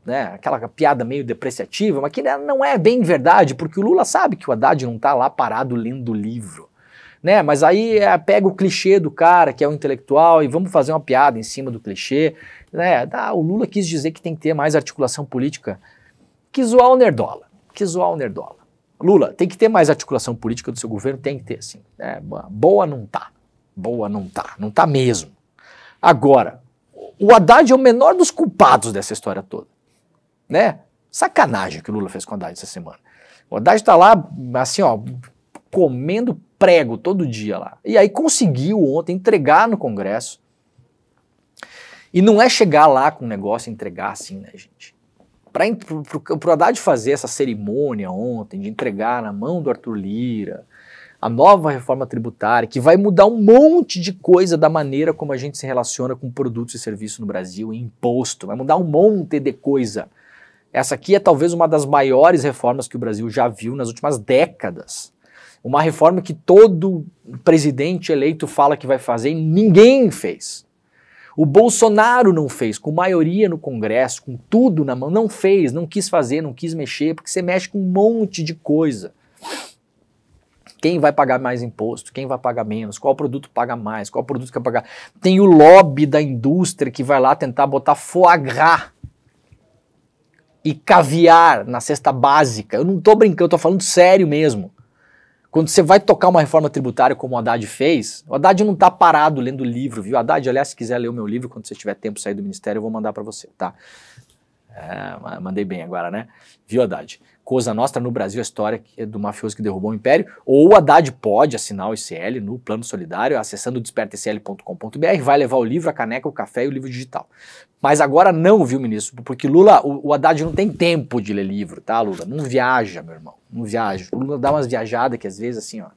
Né, aquela piada meio depreciativa, mas que não é bem verdade, porque o Lula sabe que o Haddad não tá lá parado lendo livro, né? Mas aí pega o clichê do cara que é um intelectual e vamos fazer uma piada em cima do clichê, né? O Lula quis dizer que tem que ter mais articulação política. Que zoar o Nerdola. Lula, tem que ter mais articulação política do seu governo? Tem que ter, sim. Boa não tá. Não tá mesmo. Agora, o Haddad é o menor dos culpados dessa história toda, né? Sacanagem que o Lula fez com o Haddad essa semana. O Haddad tá lá, assim, ó, comendo prego todo dia lá. E aí conseguiu ontem entregar no Congresso. E não é chegar lá com o negócio e entregar assim, né, gente? Pro Haddad fazer essa cerimônia ontem, de entregar na mão do Arthur Lira a nova reforma tributária, que vai mudar um monte de coisa da maneira como a gente se relaciona com produtos e serviços no Brasil, e imposto, vai mudar um monte de coisa. Essa aqui é talvez uma das maiores reformas que o Brasil já viu nas últimas décadas. Uma reforma que todo presidente eleito fala que vai fazer e ninguém fez. O Bolsonaro não fez, com maioria no Congresso, com tudo na mão, não fez, não quis fazer, não quis mexer, porque você mexe com um monte de coisa. Quem vai pagar mais imposto, quem vai pagar menos, qual produto paga mais, qual produto quer pagar. Tem o lobby da indústria que vai lá tentar botar foie gras e caviar na cesta básica. Eu não tô brincando, eu tô falando sério mesmo. Quando você vai tocar uma reforma tributária como o Haddad fez, o Haddad não tá parado lendo livro, viu? Haddad, aliás, se quiser ler o meu livro, quando você tiver tempo sair do ministério, eu vou mandar para você, tá? Mandei bem agora, né? Viu, Haddad? Cosa Nostra no Brasil, a história do mafioso que derrubou o império. Ou o Haddad pode assinar o ICL no Plano Solidário, acessando despertacl.com.br, vai levar o livro, a caneca, o café e o livro digital. Mas agora não, viu, ministro? Porque Lula, o Haddad não tem tempo de ler livro, tá, Lula? Não viaja, meu irmão, não viaja. O Lula dá umas viajadas que às vezes, assim, ó...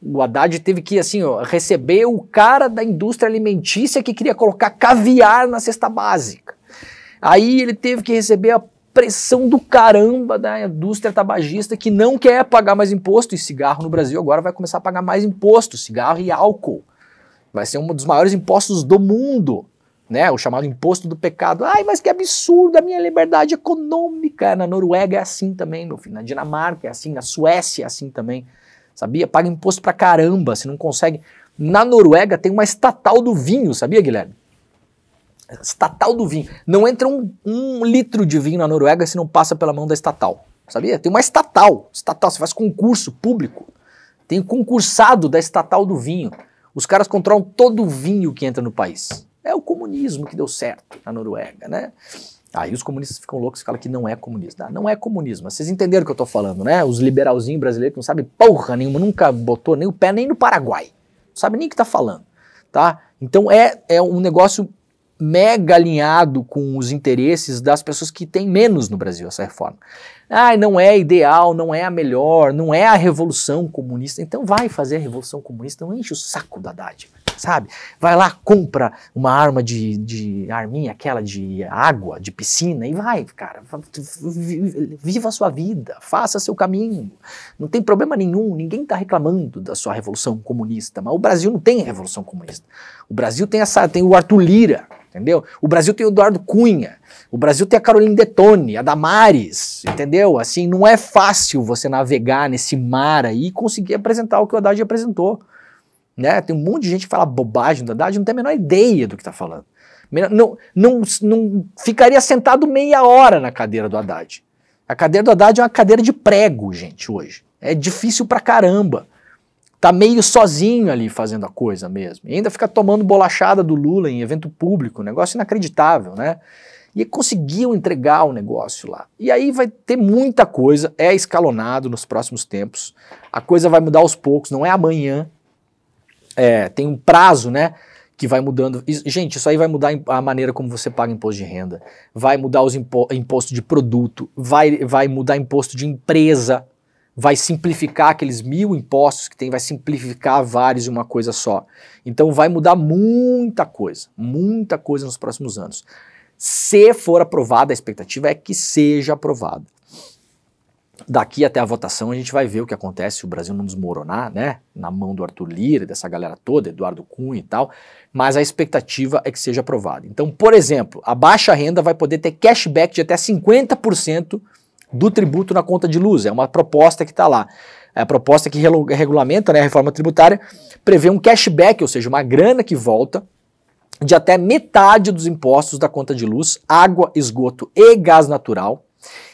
O Haddad teve que, assim, ó, receber o cara da indústria alimentícia que queria colocar caviar na cesta básica. Aí ele teve que receber a pressão do caramba da indústria tabagista que não quer pagar mais imposto, e cigarro no Brasil agora vai começar a pagar mais imposto, cigarro e álcool. Vai ser um dos maiores impostos do mundo, né? O chamado imposto do pecado. Ai, mas que absurdo, a minha liberdade econômica. Na Noruega é assim também, meu filho. Na Dinamarca é assim, na Suécia é assim também. Sabia? Paga imposto pra caramba, você não consegue. Na Noruega tem uma estatal do vinho, sabia, Guilherme? Estatal do vinho. Não entra um litro de vinho na Noruega se não passa pela mão da estatal. Sabia? Tem uma estatal. Estatal, você faz concurso público. Tem concursado da estatal do vinho. Os caras controlam todo o vinho que entra no país. É o comunismo que deu certo na Noruega, né? Aí os comunistas ficam loucos e falam que não é comunismo. Não é comunismo. Vocês entenderam o que eu tô falando, né? Os liberalzinhos brasileiros que não sabem porra nenhuma, nunca botou nem o pé nem no Paraguai. Não sabe nem o que tá falando, tá? Então é um negócio mega alinhado com os interesses das pessoas que têm menos no Brasil, essa reforma. Não é ideal, não é a melhor, não é a revolução comunista. Então vai fazer a revolução comunista, não enche o saco da Haddad, sabe? Vai lá, compra uma arma de arminha, aquela de água, de piscina, e vai, cara, viva a sua vida, faça seu caminho. Não tem problema nenhum, ninguém está reclamando da sua revolução comunista, mas o Brasil não tem revolução comunista. O Brasil tem o Arthur Lira, entendeu? O Brasil tem o Eduardo Cunha, o Brasil tem a Caroline Detoni, a Damares, entendeu? Assim, não é fácil você navegar nesse mar aí e conseguir apresentar o que o Haddad apresentou, né? Tem um monte de gente que fala bobagem do Haddad, não tem a menor ideia do que está falando. Não ficaria sentado meia hora na cadeira do Haddad. A cadeira do Haddad é uma cadeira de prego, gente, hoje. É difícil pra caramba. Tá meio sozinho ali fazendo a coisa mesmo. E ainda fica tomando bolachada do Lula em evento público, um negócio inacreditável, né? E conseguiam entregar o negócio lá. E aí vai ter muita coisa, é escalonado nos próximos tempos, a coisa vai mudar aos poucos, não é amanhã, tem um prazo, né, que vai mudando. Gente, isso aí vai mudar a maneira como você paga imposto de renda, vai mudar os imposto de produto, vai mudar imposto de empresa, vai simplificar aqueles 1000 impostos que tem, vai simplificar vários em uma coisa só. Então vai mudar muita coisa nos próximos anos. Se for aprovada, a expectativa é que seja aprovada. Daqui até a votação a gente vai ver o que acontece se o Brasil não desmoronar, né, na mão do Arthur Lira, dessa galera toda, Eduardo Cunha e tal, mas a expectativa é que seja aprovada. Então, por exemplo, a baixa renda vai poder ter cashback de até 50% do tributo na conta de luz, é uma proposta que está lá. É a proposta que regulamenta, né, a reforma tributária, prevê um cashback, ou seja, uma grana que volta de até metade dos impostos da conta de luz, água, esgoto e gás natural,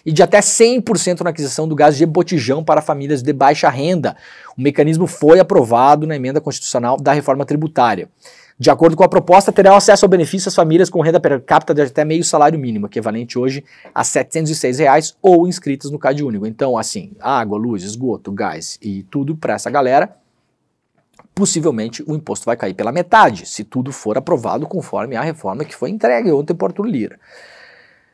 e de até 100% na aquisição do gás de botijão para famílias de baixa renda. O mecanismo foi aprovado na emenda constitucional da reforma tributária. De acordo com a proposta, terão acesso ao benefício as famílias com renda per capita de até meio salário mínimo, equivalente hoje a R$ 706 ou inscritas no Cade Único. Então, assim, água, luz, esgoto, gás e tudo para essa galera, possivelmente o imposto vai cair pela metade, se tudo for aprovado conforme a reforma que foi entregue ontem por Arthur Lira.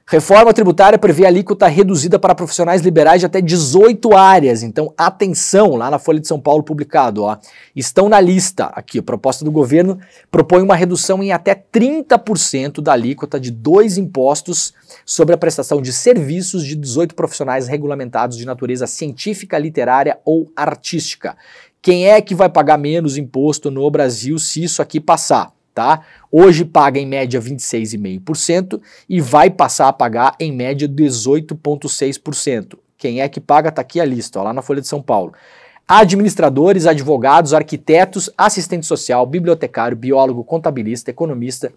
Reforma tributária prevê alíquota reduzida para profissionais liberais de até 18 áreas. Então, atenção, lá na Folha de São Paulo publicado, ó, estão na lista, aqui, a proposta do governo propõe uma redução em até 30% da alíquota de 2 impostos sobre a prestação de serviços de 18 profissionais regulamentados de natureza científica, literária ou artística. Quem é que vai pagar menos imposto no Brasil se isso aqui passar? Tá? Hoje paga em média 26,5% e vai passar a pagar em média 18,6%. Quem é que paga? Tá aqui a lista, ó, lá na Folha de São Paulo. Administradores, advogados, arquitetos, assistente social, bibliotecário, biólogo, contabilista, economista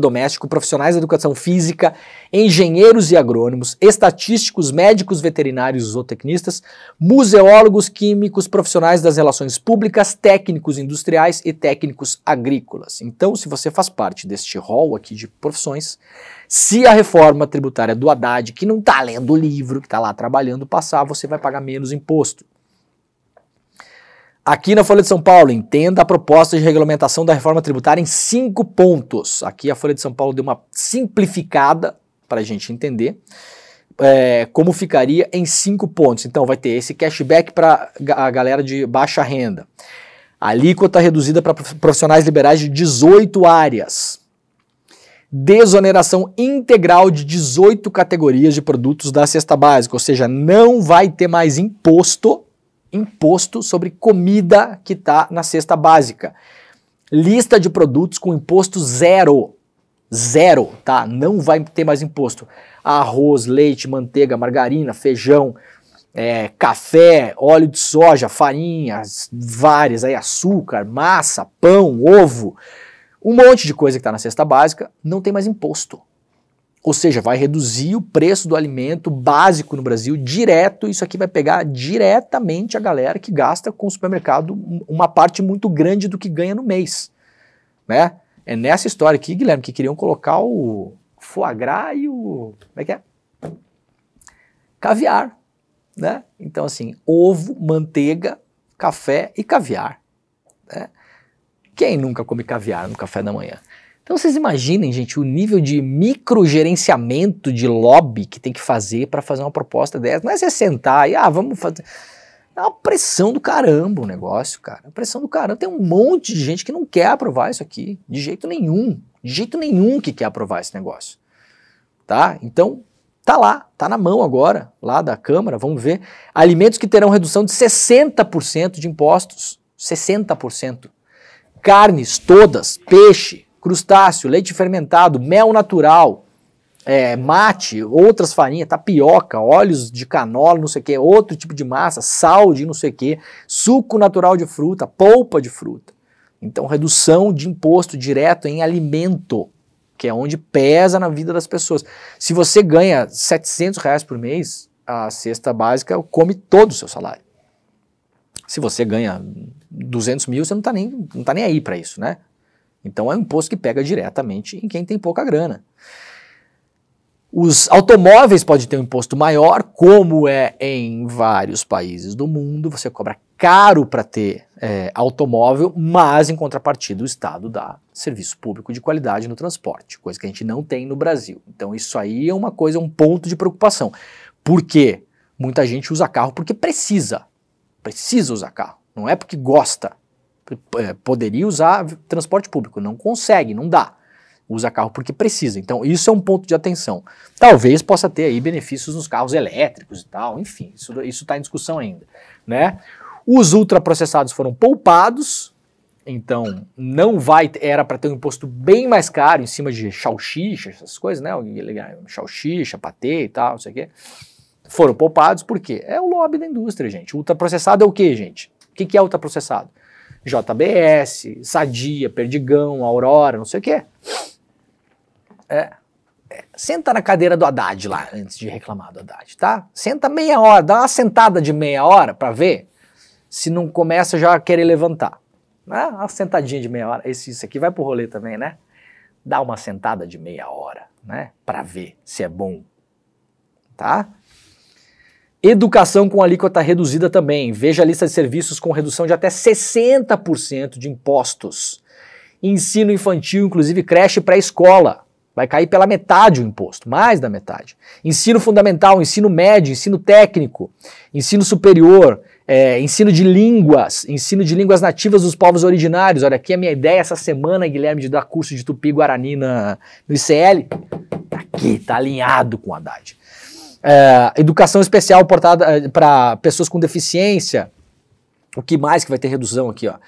doméstico, profissionais da educação física, engenheiros e agrônomos, estatísticos, médicos, veterinários, zootecnistas, museólogos, químicos, profissionais das relações públicas, técnicos industriais e técnicos agrícolas. Então, se você faz parte deste rol aqui de profissões, se a reforma tributária do Haddad, que não está lendo o livro, que está lá trabalhando, passar, você vai pagar menos imposto. Aqui na Folha de São Paulo, entenda a proposta de regulamentação da reforma tributária em 5 pontos. Aqui a Folha de São Paulo deu uma simplificada para a gente entender como ficaria em 5 pontos. Então vai ter esse cashback para a galera de baixa renda. Alíquota reduzida para profissionais liberais de 18 áreas. Desoneração integral de 18 categorias de produtos da cesta básica, ou seja, não vai ter mais imposto sobre comida que está na cesta básica. Lista de produtos com imposto zero. Zero, tá? Não vai ter mais imposto. Arroz, leite, manteiga, margarina, feijão, café, óleo de soja, farinha, várias, aí, açúcar, massa, pão, ovo. Um monte de coisa que está na cesta básica não tem mais imposto. Ou seja, vai reduzir o preço do alimento básico no Brasil direto. Isso aqui vai pegar diretamente a galera que gasta com o supermercado uma parte muito grande do que ganha no mês, né? É nessa história aqui, Guilherme, que queriam colocar o foie gras e o... como é que é? Caviar, né? Então, assim, ovo, manteiga, café e caviar, né? Quem nunca come caviar no café da manhã? Então vocês imaginem, gente, o nível de microgerenciamento de lobby que tem que fazer para fazer uma proposta dessa. Não é você sentar e, vamos fazer... É uma pressão do caramba o negócio, cara. É uma pressão do caramba. Tem um monte de gente que não quer aprovar isso aqui. De jeito nenhum. De jeito nenhum que quer aprovar esse negócio. Tá? Então, tá lá. Tá na mão agora, lá da Câmara. Vamos ver. Alimentos que terão redução de 60% de impostos. 60%. Carnes todas. Peixe. Crustáceo, leite fermentado, mel natural, mate, outras farinhas, tapioca, óleos de canola, não sei o que, outro tipo de massa, sal de não sei o que, suco natural de fruta, polpa de fruta. Então, redução de imposto direto em alimento, que é onde pesa na vida das pessoas. Se você ganha R$700 por mês, a cesta básica come todo o seu salário. Se você ganha 200 mil, você não tá nem aí para isso, né? Então é um imposto que pega diretamente em quem tem pouca grana. Os automóveis podem ter um imposto maior, como é em vários países do mundo. Você cobra caro para ter automóvel, mas em contrapartida o Estado dá serviço público de qualidade no transporte, coisa que a gente não tem no Brasil. Então isso aí é uma coisa, um ponto de preocupação. Por quê? Muita gente usa carro porque precisa usar carro, não é porque gosta. Poderia usar transporte público, não consegue, não dá. Usa carro porque precisa. Então isso é um ponto de atenção. Talvez possa ter aí benefícios nos carros elétricos e tal, enfim, isso está em discussão ainda, né? Os ultraprocessados foram poupados, então não vai, era para ter um imposto bem mais caro em cima de salsicha, essas coisas, né? Salsicha, patê e tal, não sei o quê. Foram poupados por quê? É o lobby da indústria, gente. Ultraprocessado é o quê, gente? O que é ultraprocessado? JBS, Sadia, Perdigão, Aurora, não sei o quê. Senta na cadeira do Haddad lá, antes de reclamar do Haddad, tá? Senta meia hora, dá uma sentada de meia hora pra ver se não começa já a querer levantar. Né? Uma sentadinha de meia hora, isso aqui vai pro rolê também, né? Dá uma sentada de meia hora, né? Pra ver se é bom, tá? Educação com alíquota reduzida também. Veja a lista de serviços com redução de até 60% de impostos. Ensino infantil, inclusive creche e pré-escola. Vai cair pela metade o imposto, mais da metade. Ensino fundamental, ensino médio, ensino técnico, ensino superior, ensino de línguas nativas dos povos originários. Olha, aqui a minha ideia essa semana, Guilherme, de dar curso de Tupi-Guarani no ICL. Tá aqui, tá alinhado com o Haddad. Educação especial portada para pessoas com deficiência. O que mais que vai ter redução aqui, ó?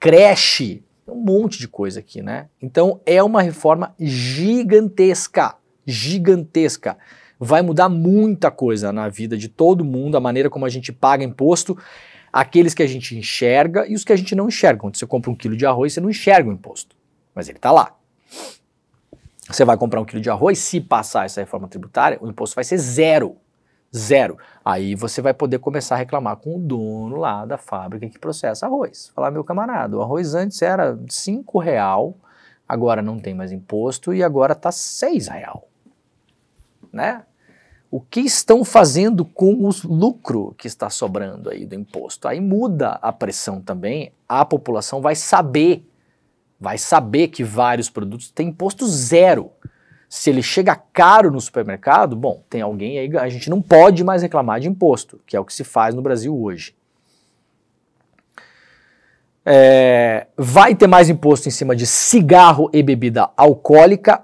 Creche. Um monte de coisa aqui, né? Então é uma reforma gigantesca, gigantesca. Vai mudar muita coisa na vida de todo mundo, a maneira como a gente paga imposto, aqueles que a gente enxerga e os que a gente não enxerga. Quando você compra 1 quilo de arroz, você não enxerga o imposto, mas ele tá lá. Você vai comprar 1 quilo de arroz, se passar essa reforma tributária, o imposto vai ser zero. Zero. Aí você vai poder começar a reclamar com o dono lá da fábrica que processa arroz. Falar, meu camarada, o arroz antes era R$5, agora não tem mais imposto e agora está R$6, né? O que estão fazendo com o lucro que está sobrando aí do imposto? Aí muda a pressão também, a população vai saber que vários produtos têm imposto zero. Se ele chega caro no supermercado, bom, tem alguém aí, a gente não pode mais reclamar de imposto, que é o que se faz no Brasil hoje. Vai ter mais imposto em cima de cigarro e bebida alcoólica,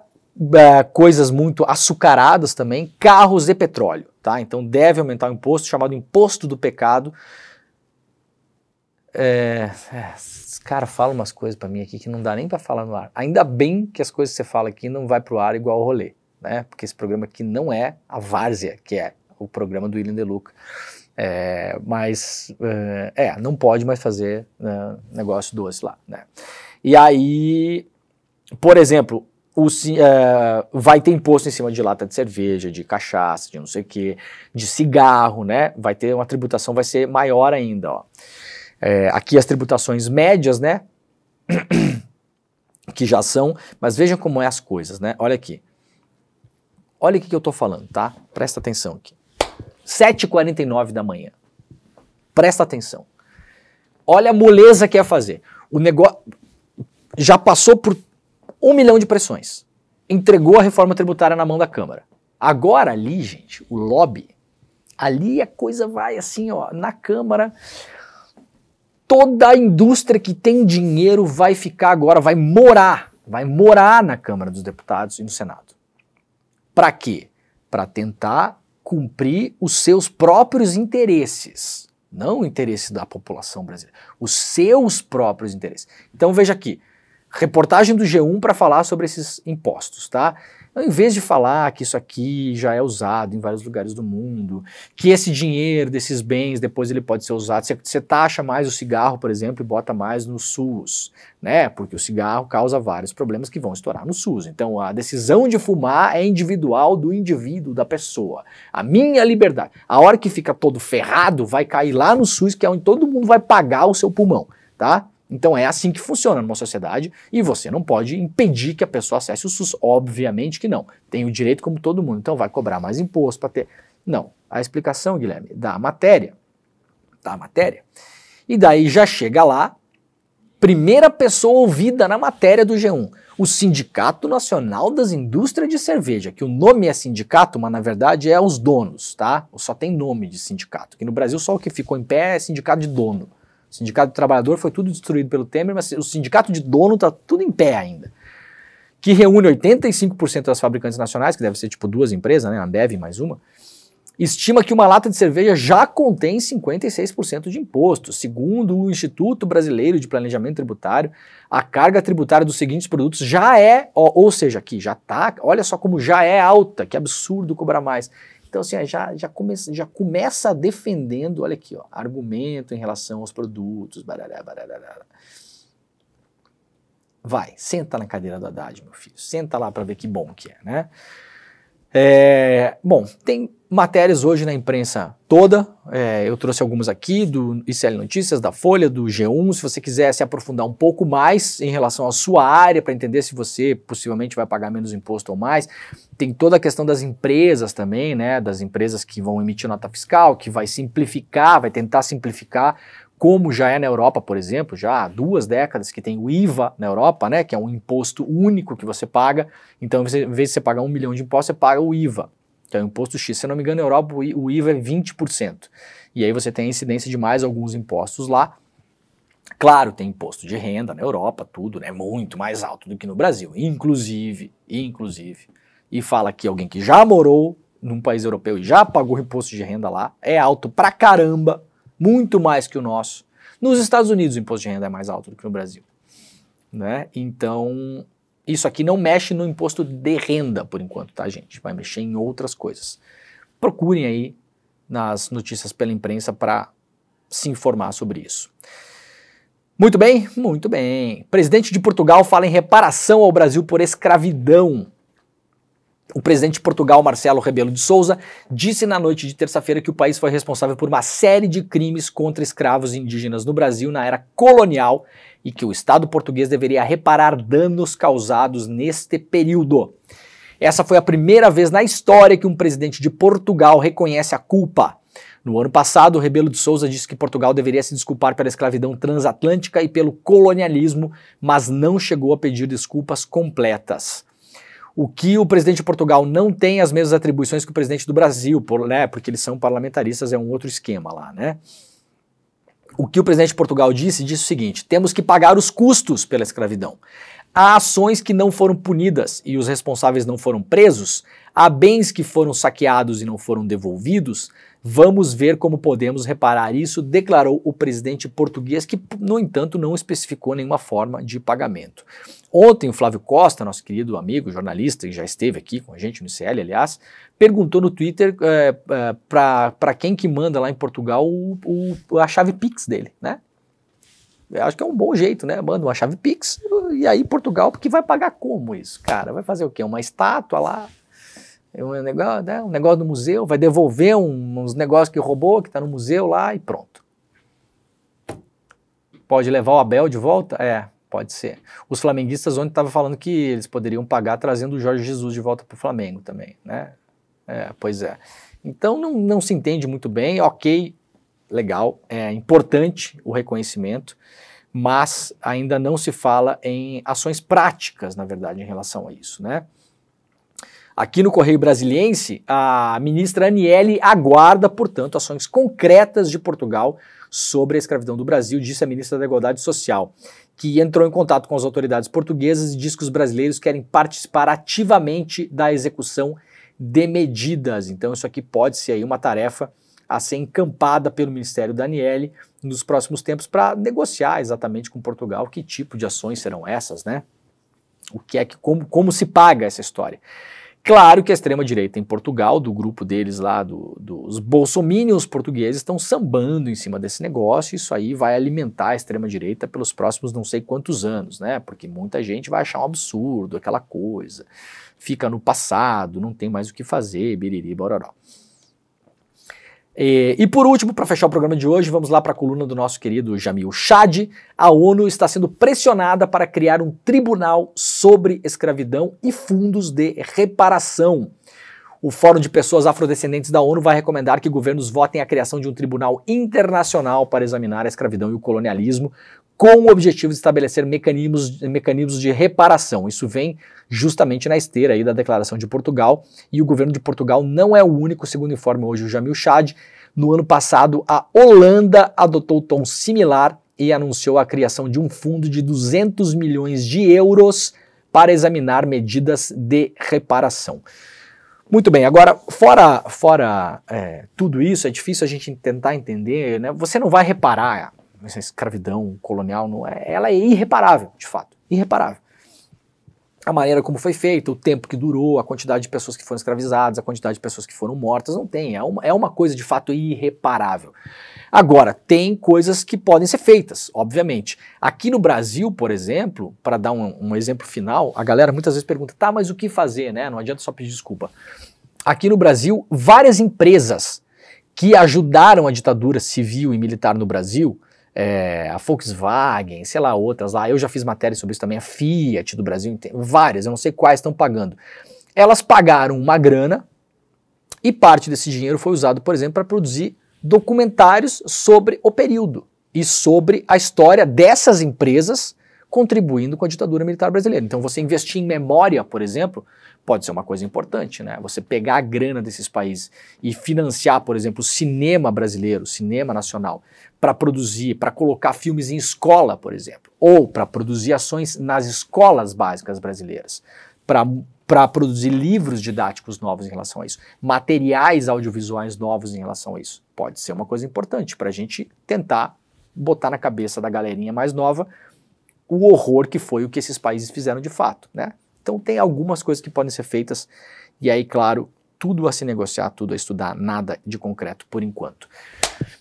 coisas muito açucaradas também, carros e petróleo, tá? Então deve aumentar o imposto, chamado imposto do pecado. Os caras falam umas coisas pra mim aqui que não dá nem pra falar no ar. Ainda bem que as coisas que você fala aqui não vai pro ar igual ao rolê, né? Porque esse programa aqui não é a Várzea, que é o programa do William De Luca. Não pode mais fazer negócio doce lá, né? E aí, por exemplo, vai ter imposto em cima de lata de cerveja, de cachaça, de não sei o que, de cigarro, né? Vai ter uma tributação, vai ser maior ainda, ó. Aqui as tributações médias, né, que já são, mas vejam como é as coisas, né, olha aqui. Olha o que eu tô falando, tá? Presta atenção aqui. 7h49 da manhã. Presta atenção. Olha a moleza que é fazer. O negócio já passou por 1 milhão de pressões. Entregou a reforma tributária na mão da Câmara. Agora ali, gente, o lobby, ali a coisa vai assim, ó, na Câmara. Toda a indústria que tem dinheiro vai ficar agora, vai morar na Câmara dos Deputados e no Senado. Para quê? Para tentar cumprir os seus próprios interesses, não o interesse da população brasileira, os seus próprios interesses. Então veja aqui, reportagem do G1 para falar sobre esses impostos, tá? Então, em vez de falar que isso aqui já é usado em vários lugares do mundo, que esse dinheiro desses bens depois ele pode ser usado, você taxa mais o cigarro, por exemplo, e bota mais no SUS, né? Porque o cigarro causa vários problemas que vão estourar no SUS. Então a decisão de fumar é individual do indivíduo, da pessoa. A minha liberdade. A hora que fica todo ferrado, vai cair lá no SUS, que é onde todo mundo vai pagar o seu pulmão, tá? Então é assim que funciona numa sociedade e você não pode impedir que a pessoa acesse o SUS, obviamente que não. Tem o direito como todo mundo, então vai cobrar mais imposto para ter... Não, a explicação, Guilherme, da matéria, e daí já chega lá, primeira pessoa ouvida na matéria do G1, o Sindicato Nacional das Indústrias de Cerveja, que o nome é sindicato, mas na verdade é os donos, tá? Só tem nome de sindicato. Aqui no Brasil só o que ficou em pé é sindicato de dono. O sindicato de trabalhador foi tudo destruído pelo Temer, mas o sindicato de dono tá tudo em pé ainda. Que reúne 85% das fabricantes nacionais, que deve ser tipo 2 empresas, né? A Ambev mais uma. Estima que uma lata de cerveja já contém 56% de imposto. Segundo o Instituto Brasileiro de Planejamento Tributário, a carga tributária dos seguintes produtos já é, ou seja, aqui já tá, olha só como já é alta, que absurdo cobrar mais. Então assim, já começa defendendo, olha aqui, ó, argumento em relação aos produtos, barará, barará. Vai, senta na cadeira do Haddad, meu filho, senta lá para ver que bom que é, né? Bom, tem matérias hoje na imprensa toda, eu trouxe algumas aqui do ICL Notícias, da Folha, do G1, se você quiser se aprofundar um pouco mais em relação à sua área, para entender se você possivelmente vai pagar menos imposto ou mais, tem toda a questão das empresas também, né, das empresas que vão emitir nota fiscal, que vai simplificar, vai tentar simplificar, como já é na Europa, por exemplo, já há 2 décadas que tem o IVA na Europa, né, que é um imposto único que você paga, então em vez de você pagar 1 milhão de impostos, você paga o IVA, que é o imposto X. Se eu não me engano, na Europa o IVA é 20%, e aí você tem a incidência de mais alguns impostos lá. Claro, tem imposto de renda na Europa, tudo, né, muito mais alto do que no Brasil, inclusive, e fala que alguém que já morou num país europeu e já pagou imposto de renda lá, é alto pra caramba, muito mais que o nosso. Nos Estados Unidos o imposto de renda é mais alto do que no Brasil, né? Então, isso aqui não mexe no imposto de renda por enquanto, tá, gente? Vai mexer em outras coisas. Procurem aí nas notícias pela imprensa para se informar sobre isso. Muito bem, muito bem. Presidente de Portugal fala em reparação ao Brasil por escravidão. O presidente de Portugal, Marcelo Rebelo de Sousa, disse na noite de terça-feira que o país foi responsável por uma série de crimes contra escravos indígenas no Brasil na era colonial e que o Estado português deveria reparar danos causados neste período. Essa foi a primeira vez na história que um presidente de Portugal reconhece a culpa. No ano passado, Rebelo de Sousa disse que Portugal deveria se desculpar pela escravidão transatlântica e pelo colonialismo, mas não chegou a pedir desculpas completas. O que o presidente de Portugal não tem as mesmas atribuições que o presidente do Brasil, né, porque eles são parlamentaristas, é um outro esquema lá, né? O que o presidente de Portugal disse o seguinte: temos que pagar os custos pela escravidão. Há ações que não foram punidas e os responsáveis não foram presos, há bens que foram saqueados e não foram devolvidos, vamos ver como podemos reparar isso, declarou o presidente português, que, no entanto, não especificou nenhuma forma de pagamento. Ontem, o Flávio Costa, nosso querido amigo, jornalista, que já esteve aqui com a gente no ICL, aliás, perguntou no Twitter para quem que manda lá em Portugal a chave Pix dele, né? Eu acho que é um bom jeito, né? Manda uma chave Pix, e aí Portugal, porque vai pagar como isso, cara? Vai fazer o quê? Uma estátua lá? Um negócio, né? Um negócio do museu? Vai devolver uns negócios que roubou, que está no museu lá e pronto. Pode levar o Abel de volta? Pode ser. Os flamenguistas ontem estavam falando que eles poderiam pagar trazendo o Jorge Jesus de volta para o Flamengo também, né? Pois é. Então não se entende muito bem, ok, legal, é importante o reconhecimento, mas ainda não se fala em ações práticas, na verdade, em relação a isso, né? Aqui no Correio Brasiliense, a ministra Aniele aguarda, portanto, ações concretas de Portugal sobre a escravidão do Brasil, disse a ministra da Igualdade Social, que entrou em contato com as autoridades portuguesas e diz que os brasileiros querem participar ativamente da execução de medidas. Então isso aqui pode ser aí uma tarefa a ser encampada pelo Ministério da Aniele nos próximos tempos para negociar exatamente com Portugal que tipo de ações serão essas, né? Como se paga essa história. Claro que a extrema-direita em Portugal, do grupo deles lá, dos bolsominions portugueses, estão sambando em cima desse negócio, e isso aí vai alimentar a extrema-direita pelos próximos não sei quantos anos, né? Porque muita gente vai achar um absurdo, aquela coisa, fica no passado, não tem mais o que fazer, biriri, bororó. E por último, para fechar o programa de hoje, vamos lá para a coluna do nosso querido Jamil Chad. A ONU está sendo pressionada para criar um tribunal sobre escravidão e fundos de reparação. O Fórum de Pessoas Afrodescendentes da ONU vai recomendar que governos votem a criação de um tribunal internacional para examinar a escravidão e o colonialismo, com o objetivo de estabelecer mecanismos de reparação. Isso vem justamente na esteira aí da Declaração de Portugal, e o governo de Portugal não é o único, segundo informa hoje o Jamil Chad. No ano passado, a Holanda adotou tom similar e anunciou a criação de um fundo de 200 milhões de euros para examinar medidas de reparação. Muito bem, agora, fora tudo isso, é difícil a gente tentar entender, né? Você não vai reparar essa escravidão colonial, ela é irreparável, de fato, irreparável. A maneira como foi feita, o tempo que durou, a quantidade de pessoas que foram escravizadas, a quantidade de pessoas que foram mortas, não tem, é uma coisa de fato irreparável. Agora, tem coisas que podem ser feitas, obviamente. Aqui no Brasil, por exemplo, para dar um exemplo final, a galera muitas vezes pergunta, tá, mas o que fazer, né? Não adianta só pedir desculpa. Aqui no Brasil, várias empresas que ajudaram a ditadura civil e militar no Brasil, a Volkswagen, sei lá, outras lá, eu já fiz matéria sobre isso também, a Fiat do Brasil, várias, eu não sei quais estão pagando. Elas pagaram uma grana e parte desse dinheiro foi usado, por exemplo, para produzir documentários sobre o período e sobre a história dessas empresas contribuindo com a ditadura militar brasileira. Então você investir em memória, por exemplo, pode ser uma coisa importante, né? Você pegar a grana desses países e financiar, por exemplo, o cinema brasileiro, o cinema nacional, para produzir, para colocar filmes em escola, por exemplo, ou para produzir ações nas escolas básicas brasileiras, para produzir livros didáticos novos em relação a isso, materiais audiovisuais novos em relação a isso. Pode ser uma coisa importante para a gente tentar botar na cabeça da galerinha mais nova o horror que foi o que esses países fizeram de fato, né? Então tem algumas coisas que podem ser feitas, e aí, claro, tudo a se negociar, tudo a estudar, nada de concreto por enquanto.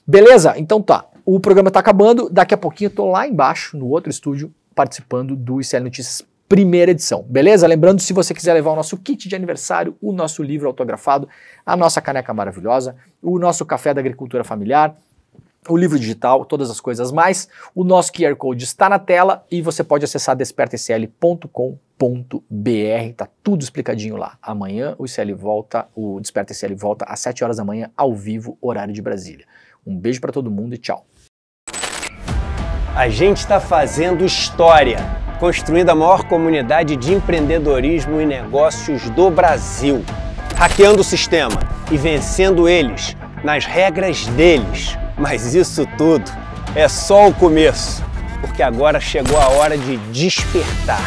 Beleza? Então tá, o programa está acabando, daqui a pouquinho eu tô lá embaixo, no outro estúdio, participando do ICL Notícias primeira edição, beleza? Lembrando, se você quiser levar o nosso kit de aniversário, o nosso livro autografado, a nossa caneca maravilhosa, o nosso café da agricultura familiar, o livro digital, todas as coisas mais, o nosso QR Code está na tela e você pode acessar despertaicl.com.br, tá tudo explicadinho lá. Amanhã o Desperta ICL volta às 7 horas da manhã, ao vivo, horário de Brasília. Um beijo para todo mundo e tchau. A gente está fazendo história, construindo a maior comunidade de empreendedorismo e negócios do Brasil, hackeando o sistema e vencendo eles nas regras deles. Mas isso tudo é só o começo, porque agora chegou a hora de despertar.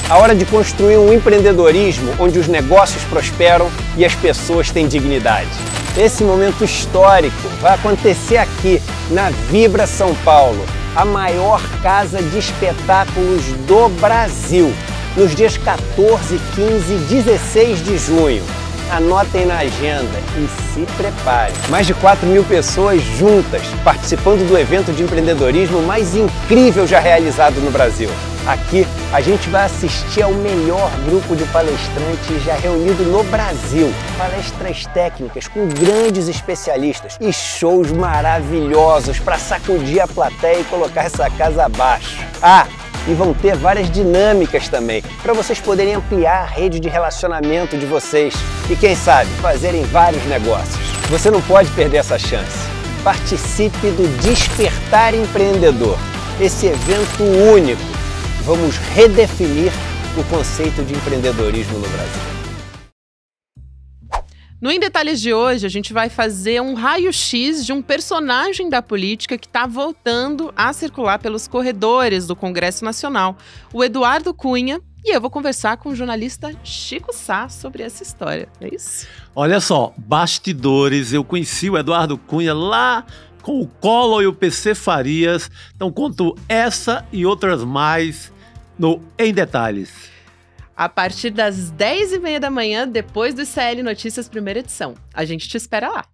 A hora de construir um empreendedorismo onde os negócios prosperam e as pessoas têm dignidade. Esse momento histórico vai acontecer aqui, na Vibra São Paulo, a maior casa de espetáculos do Brasil, nos dias 14, 15 e 16 de junho. Anotem na agenda e se preparem. Mais de 4.000 pessoas juntas, participando do evento de empreendedorismo mais incrível já realizado no Brasil. Aqui a gente vai assistir ao melhor grupo de palestrantes já reunido no Brasil. Palestras técnicas com grandes especialistas e shows maravilhosos para sacudir a plateia e colocar essa casa abaixo. E vão ter várias dinâmicas também, para vocês poderem ampliar a rede de relacionamento de vocês e, quem sabe, fazerem vários negócios. Você não pode perder essa chance. Participe do Despertar Empreendedor, esse evento único. Vamos redefinir o conceito de empreendedorismo no Brasil. No Em Detalhes de hoje, a gente vai fazer um raio-x de um personagem da política que está voltando a circular pelos corredores do Congresso Nacional, o Eduardo Cunha, e eu vou conversar com o jornalista Chico Sá sobre essa história, é isso? Olha só, bastidores, eu conheci o Eduardo Cunha lá com o Collor e o PC Farias, então conto essa e outras mais no Em Detalhes. A partir das 10h30 da manhã, depois do ICL Notícias primeira edição. A gente te espera lá.